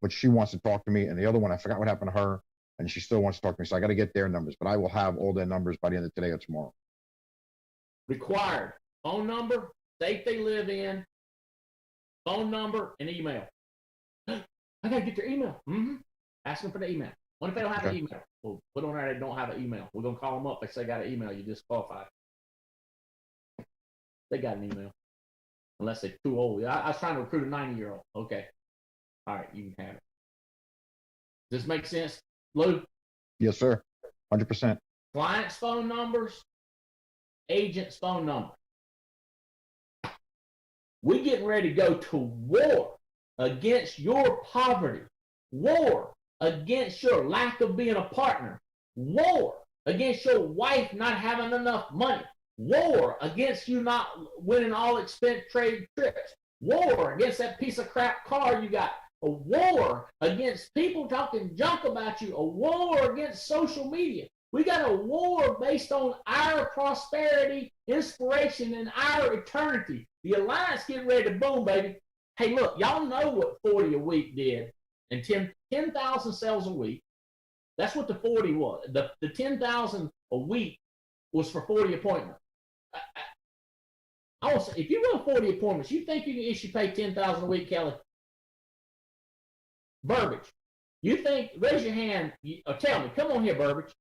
But she wants to talk to me. And the other one, I forgot what happened to her, and she still wants to talk to me. So I got to get their numbers, but I will have all their numbers by the end of today or tomorrow.
Required phone number, state they live in, phone number, and email. I gotta get their email. Ask them for the email. What if they don't have an email? Well, put on there they don't have an email. We're gonna call them up. They say got an email. You disqualified. They got an email. Unless they're too old. I was trying to recruit a 90-year-old. Okay. All right, you can have it. Does this make sense, Lou?
Yes, sir. 100%.
Clients' phone numbers, agents' phone numbers. We're getting ready to go to war against your poverty, war against your lack of being a partner, war against your wife not having enough money, war against you not winning all expense trade trips, war against that piece of crap car you got, a war against people talking junk about you, a war against social media. We got a war based on our prosperity, inspiration, and our eternity. The Alliance getting ready to boom, baby. Hey, look, y'all know what 40 a week did, and 10,000 sales a week. That's what the 40 was. The 10,000 a week was for 40 appointments. I want to say, if you run 40 appointments, you think you can issue pay 10,000 a week, Kelly? Burbage. You think? Raise your hand or tell me. Come on here, Burbage.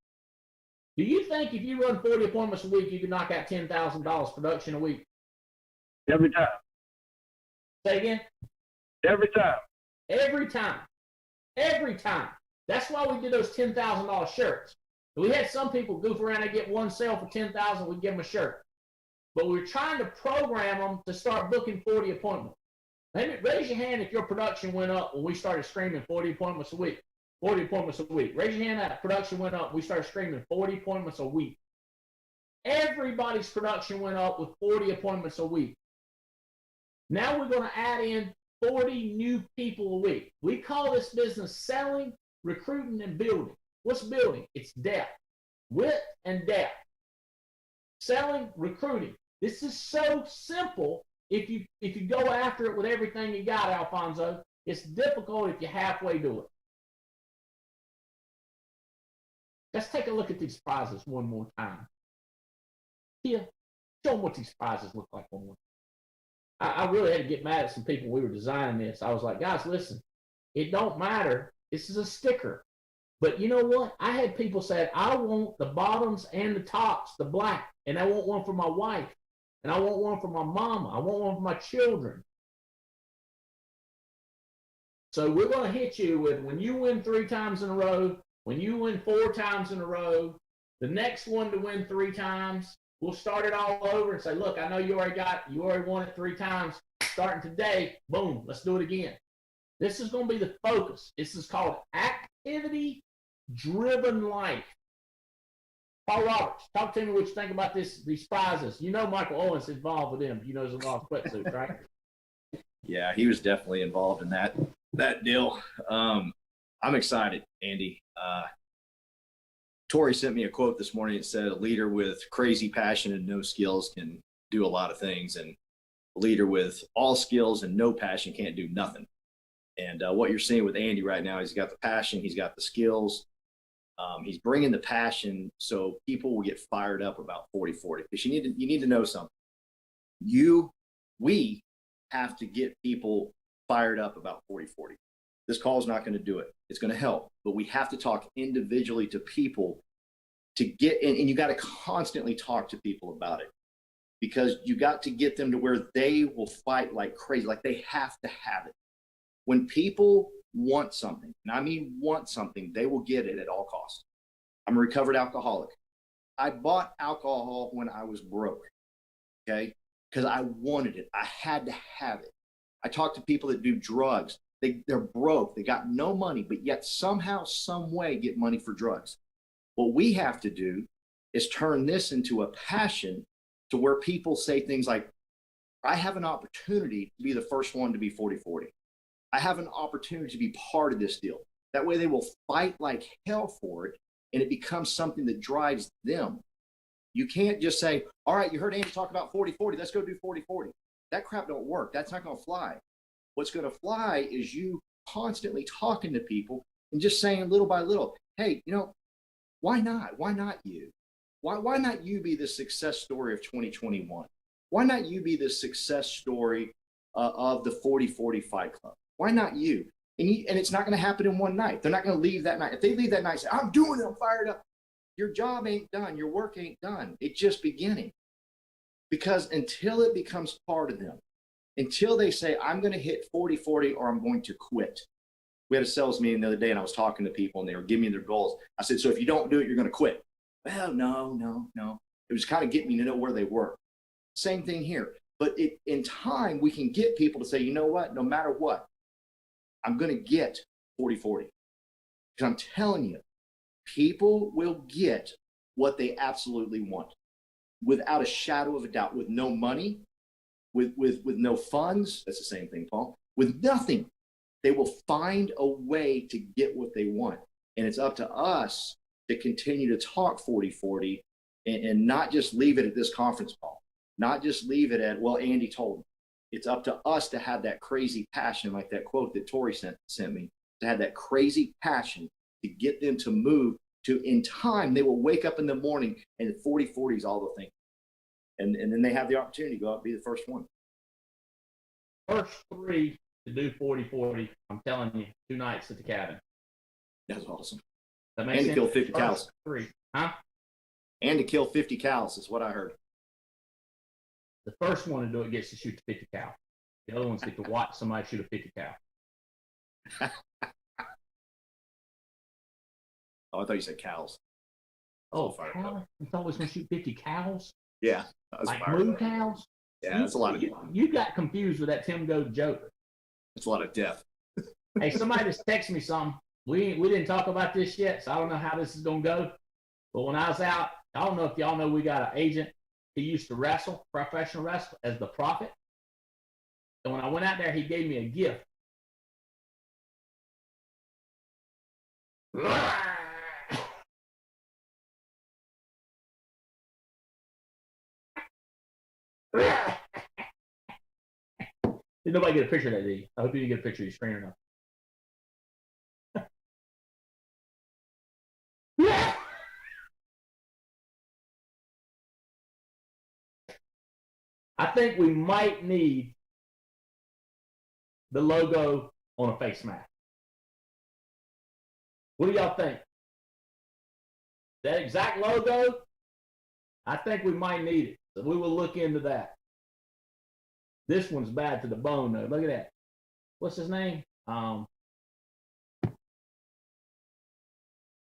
Do you think if you run 40 appointments a week, you can knock out $10,000 production a week?
Every time.
Say again?
Every time.
Every time. Every time. That's why we did those $10,000 shirts. We had some people goof around and get one sale for $10,000, we give them a shirt. But we're trying to program them to start booking 40 appointments. Raise your hand if your production went up when we started screaming 40 appointments a week. 40 appointments a week. Raise your hand that production went up. We started screaming 40 appointments a week. Everybody's production went up with 40 appointments a week. Now we're going to add in 40 new people a week. We call this business selling, recruiting, and building. What's building? It's depth, width, and depth. Selling, recruiting. This is so simple if you go after it with everything you got, Alfonso. It's difficult if you halfway do it. Let's take a look at these prizes one more time. Here, show them what these prizes look like one more time. I really had to get mad at some people. We were designing this. I was like, guys, listen, it don't matter. This is a sticker. But you know what? I had people say, I want the bottoms and the tops, the black, and I want one for my wife, and I want one for my mama. I want one for my children. So we're going to hit you with, when you win 3 times in a row, when you win 4 times in a row, the next one to win 3 times, we'll start it all over and say, look, I know you already won it 3 times. Starting today, boom, let's do it again. This is going to be the focus. This is called activity-driven life. Paul Roberts, talk to me what you think about these prizes. You know Michael Owens is involved with them. You know there's a lot of sweatsuits, right?
Yeah, he was definitely involved in that deal. I'm excited, Andy. Tori sent me a quote this morning. It said, a leader with crazy passion and no skills can do a lot of things, and a leader with all skills and no passion can't do nothing. And what you're seeing with Andy right now, he's got the passion, he's got the skills. He's bringing the passion so people will get fired up about 40-40. Because you need to know something. We have to get people fired up about 40-40. This call is not going to do it. It's going to help, but we have to talk individually to people to get in, and you got to constantly talk to people about it, because you got to get them to where they will fight like crazy, like they have to have it. When people want something, and I mean want something, they will get it at all costs. I'm a recovered alcoholic. I bought alcohol when I was broke, okay? Because I wanted it. I had to have it. I talk to people that do drugs. They're broke. They got no money, but yet somehow, some way get money for drugs. What we have to do is turn this into a passion to where people say things like, I have an opportunity to be the first one to be 40-40. I have an opportunity to be part of this deal. That way they will fight like hell for it, and it becomes something that drives them. You can't just say, all right, you heard Andy talk about 40-40. Let's go do 40-40. That crap don't work. That's not going to fly. What's going to fly is you constantly talking to people and just saying little by little, hey, why not? Why not you? Why not you be the success story of 2021? Why not you be the success story of the 40-40 Fight Club? Why not you? And it's not going to happen in one night. They're not going to leave that night. If they leave that night and say, I'm doing it, I'm fired up. Your job ain't done. Your work ain't done. It's just beginning. Because until it becomes part of them, until they say, I'm going to hit 40-40 or I'm going to quit. We had a sales meeting the other day and I was talking to people and they were giving me their goals. I said, so if you don't do it, you're going to quit. Well, no. It was kind of getting me to know where they were. Same thing here. But in time, we can get people to say, you know what, no matter what, I'm going to get 40-40. Because I'm telling you, people will get what they absolutely want without a shadow of a doubt, with no money, with no funds. That's the same thing, Paul. With nothing, they will find a way to get what they want. And it's up to us to continue to talk 40-40 and not just leave it at this conference call, not just leave it at, well, Andy told me. It's up to us to have that crazy passion, like that quote that Tori sent me, to have that crazy passion to get them to move to, in time, they will wake up in the morning and 40-40 is all the thing. And then they have the opportunity to go out and be the first one.
First 3 to do 40-40, I'm telling you, 2 nights at the cabin.
That's awesome.
That makes
and
sense.
kill 50 cows.
3, huh?
And to kill 50 cows is what I heard.
The first one to do it gets to shoot the 50 cow. The other ones get to watch somebody shoot a 50 cow.
Oh, I thought you said cows.
Oh, cow? I thought we was going to shoot 50 cows?
Yeah. I was
Like
fired
moo
up.
cows?
Yeah, that's a lot of
You got confused with that Tim Goad joke.
That's a lot of death.
Hey, somebody just texted me something. We didn't talk about this yet, so I don't know how this is going to go. But when I was out, I don't know if y'all know we got an agent. He used to wrestle, professional wrestle, as the Prophet. And when I went out there, he gave me a gift. Did nobody get a picture of that, did you? I hope you didn't get a picture of your screen or not. I think we might need the logo on a face mask. What do y'all think? That exact logo? I think we might need it. So we will look into that. This one's bad to the bone, though. Look at that. What's his name? One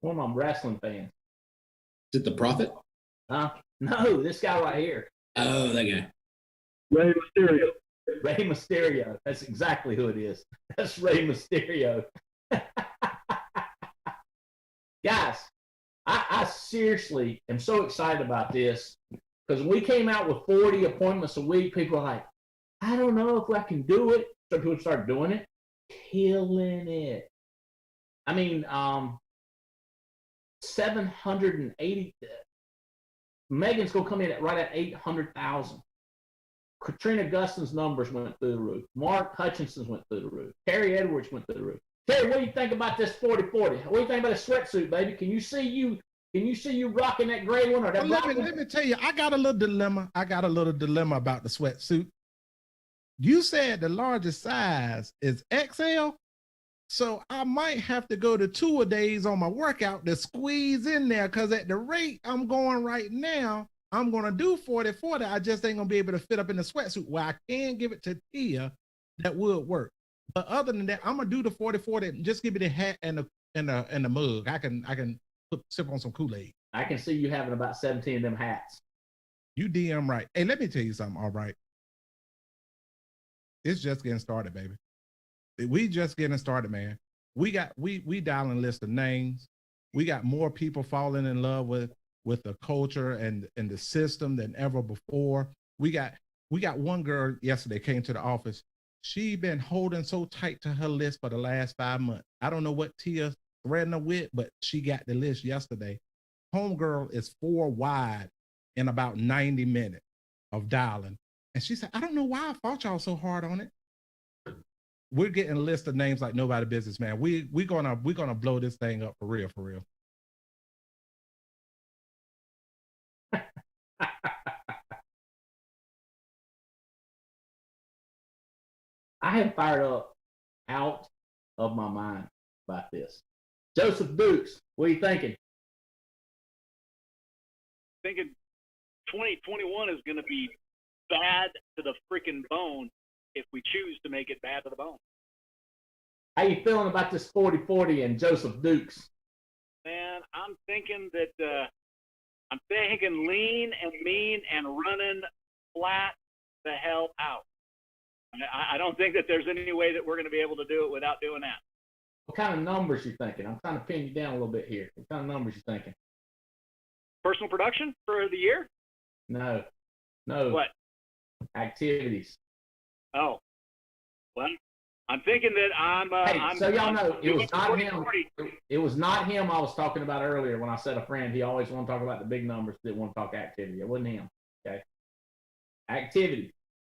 of my wrestling fans.
Is it the Prophet?
No, this guy right here.
Oh, that guy.
Rey Mysterio.
Rey Mysterio. That's exactly who it is. That's Rey Mysterio. Guys, I seriously am so excited about this because when we came out with 40 appointments a week, people are like, I don't know if I can do it. So people start doing it, killing it. I mean, 780. Megan's gonna come in right at 800,000. Katrina Gustin's numbers went through the roof. Mark Hutchinson's went through the roof. Terry Edwards went through the roof. Terry, what do you think about this 40-40? What do you think about a sweatsuit, baby? Can you see you rocking that gray one or that black one?
Let me tell you, I got a little dilemma. About the sweatsuit. You said the largest size is XL, so I might have to go to 2-a-days on my workout to squeeze in there, because at the rate I'm going right now, I'm going to do 40-40. I just ain't going to be able to fit up in the sweatsuit. Well, I can give it to Tia. That would work. But other than that, I'm going to do the 40-40 and just give me the hat and the mug. I can sip on some Kool-Aid.
I can see you having about 17 of them hats.
You damn right. Hey, let me tell you something, all right? It's just getting started, baby. We just getting started, man. We dialing a list of names. We got more people falling in love with the culture and the system than ever before. We got one girl yesterday came to the office. She been holding so tight to her list for the last 5 months. I don't know what Tia threatened her with, but she got the list yesterday. Homegirl is 4 wide in about 90 minutes of dialing. And she said, I don't know why I fought y'all so hard on it. We're getting a list of names like nobody business, man. We're gonna blow this thing up for real, for real.
I am fired up out of my mind about this. Joseph Dukes, what are you thinking?
Thinking 2021 is going to be bad to the freaking bone if we choose to make it bad to the bone.
How you feeling about this 40-40 and Joseph Dukes?
Man, I'm thinking lean and mean and running flat the hell out. I don't think that there's any way that we're going to be able to do it without doing that.
What kind of numbers you thinking? I'm trying to pin you down a little bit here. What kind of numbers you thinking?
Personal production for the year?
No.
What?
Activities.
Oh. Well, I'm thinking that
so y'all know, it was not him. It was not him I was talking about earlier when I said a friend. He always want to talk about the big numbers, didn't want to talk activity. It wasn't him. Okay. Activity.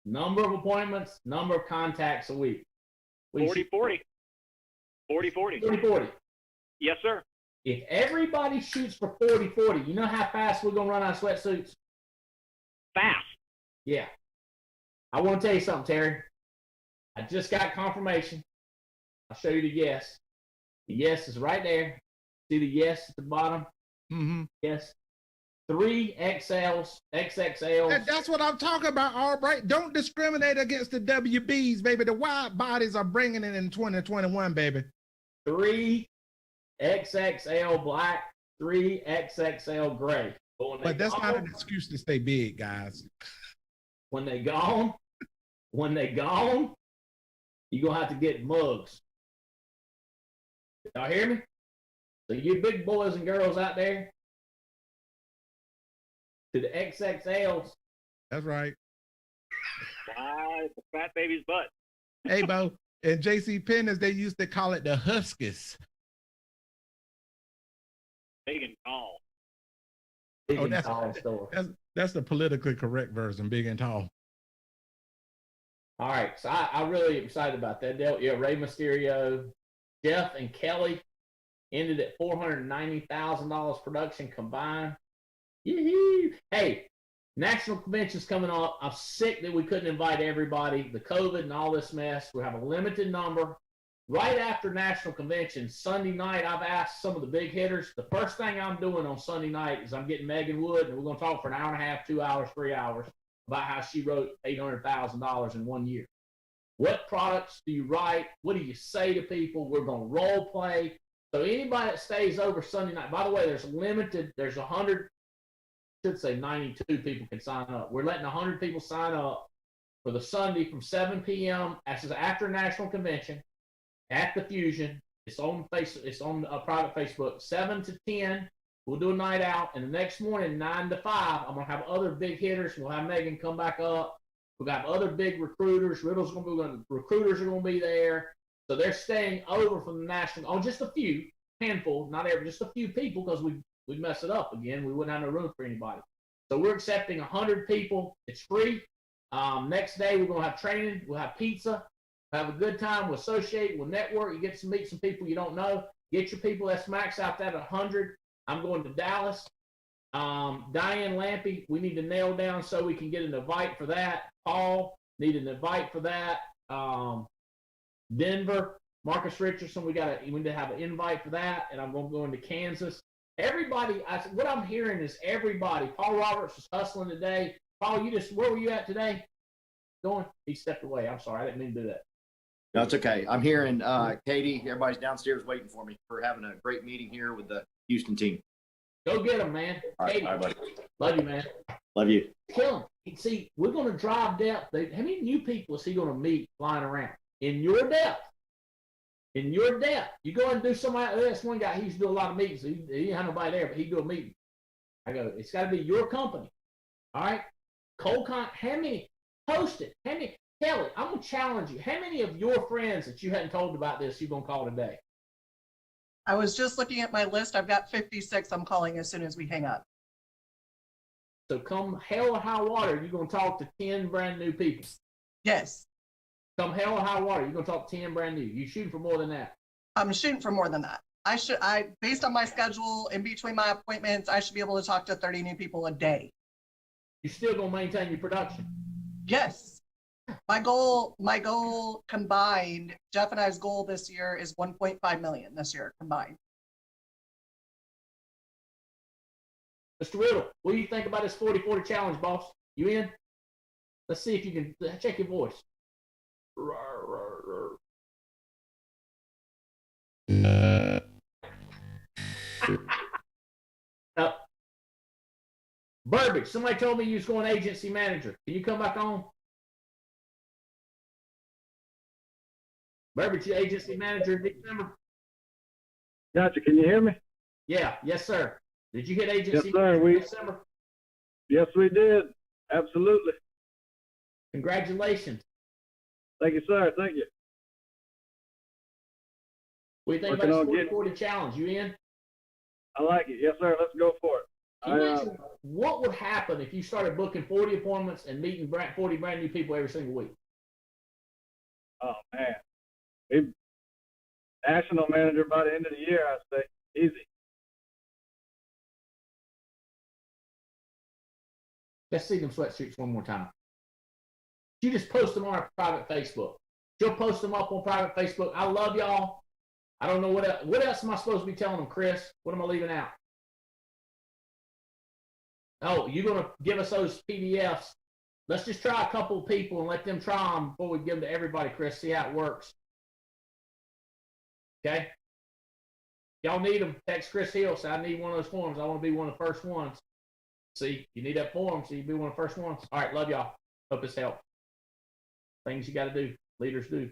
Number of appointments, number of contacts a week.
40-40. 40-40.
40-40.
Yes, sir.
If everybody shoots for 40-40, you know how fast we're going to run out of sweatsuits?
Fast.
Yeah. I want to tell you something, Terry. I just got confirmation. I'll show you the yes. The yes is right there. See the yes at the bottom?
Mm-hmm.
Yes. 3 XLs, XXLs.
That's what I'm talking about, Albright. Don't discriminate against the WBs, baby. The wide bodies are bringing it in 2021, baby.
3 XXL black, 3 XXL gray.
But that's not an excuse to stay big, guys.
When they gone, you're gonna have to get mugs. Y'all hear me? So you big boys and girls out there, to the XXLs.
That's right.
Why the fat baby's butt?
Hey, Bo, and JC Penney, they used to call it the Huskies.
Big and tall.
Big
Oh,
and tall store.
That's the politically correct version, big and tall.
All right, so I really excited about that deal. Yeah, Rey Mysterio, Jeff and Kelly ended at $490,000 production combined. Yee-hoo. Hey, National Convention's coming up. I'm sick that we couldn't invite everybody. The COVID and all this mess. We have a limited number. Right after National Convention, Sunday night, I've asked some of the big hitters. The first thing I'm doing on Sunday night is I'm getting Megan Wood, and we're going to talk for an hour and a half, 2 hours, 3 hours about how she wrote $800,000 in 1 year. What products do you write? What do you say to people? We're going to role play. So anybody that stays over Sunday night, by the way, there's 100, should say 92 people can sign up. We're letting 100 people sign up for the Sunday from 7 p.m. after National Convention at the Fusion. It's on a private Facebook. 7 to 10, we'll do a night out, and the next morning 9 to 5, I'm gonna have other big hitters. We'll have Megan come back up. We'll have other big recruiters. Recruiters are gonna be there. So they're staying over from the national. Oh, just a few, handful, not every, just a few people, because we'd mess it up again. We wouldn't have no room for anybody. So we're accepting 100 people. It's free. Next day, we're going to have training. We'll have pizza. We'll have a good time. We'll associate. We'll network. You get to meet some people you don't know. Get your people. Let's max out that 100. I'm going to Dallas. Diane Lampy, we need to nail down so we can get an invite for that. Paul, need an invite for that. Denver, Marcus Richardson, we need to have an invite for that. And I'm going to go into Kansas. Everybody, what I'm hearing is everybody. Paul Roberts was hustling today. Paul, where were you at today? Going? He stepped away. I'm sorry. I didn't mean to do that.
No, it's okay. I'm hearing Katie, everybody's downstairs waiting for me for having a great meeting here with the Houston team.
Go get them, man.
All
Katie,
right, buddy.
love you, man.
Love you.
Kill him. See, we're going to drive depth. How many new people is he going to meet flying around? In your depth. In your depth. You go and do somebody. That's one guy. He used to do a lot of meetings. He didn't have nobody there, but he'd do a meeting. I go, it's got to be your company. All right? How many? Post it. How many? Kelly, I'm going to challenge you. How many of your friends that you hadn't told about this you're going to call today?
I was just looking at my list. I've got 56 I'm calling as soon as we hang up.
So come hell or high water, you're going to talk to 10 brand new people.
Yes.
Come hell or high water, you're going to talk to 10 brand new. You shooting for more than that.
I'm shooting for more than that. Based on my schedule, in between my appointments, I should be able to talk to 30 new people a day.
You still going to maintain your production?
Yes. My goal combined, Jeff and I's goal this year is 1.5 million this year combined.
Mr. Riddle, what do you think about this 40-40 challenge, boss? You in? Let's see if you can check your voice. Burbage, somebody told me you was going agency manager. Can you come back on? Burbage, you agency manager in December?
Gotcha. Can you hear me?
Yeah. Yes, sir. Did you hit agency
Yes, sir.
in December?
Yes, we did. Absolutely.
Congratulations.
Thank you, sir. Thank you.
What do you think
Working
about
on
this 40-40 challenge? You in?
I like it. Yes, sir. Let's go for it.
Can you imagine what would happen if you started booking 40 appointments and meeting 40 brand new people every single week?
Oh, man. National manager by the end of the year, I'd say. Easy.
Let's see them sweatsuits one more time. You just post them on our private Facebook. She'll post them up on private Facebook. I love y'all. I don't know what else am I supposed to be telling them, Chris? What am I leaving out? Oh, you're going to give us those PDFs. Let's just try a couple of people and let them try them before we give them to everybody, Chris, see how it works. Okay? Y'all need them. Text Chris Hill. Say, I need one of those forms. I want to be one of the first ones. See, you need that form, so you be one of the first ones. All right, love y'all. Hope this helped. Things you got to do. Leaders do.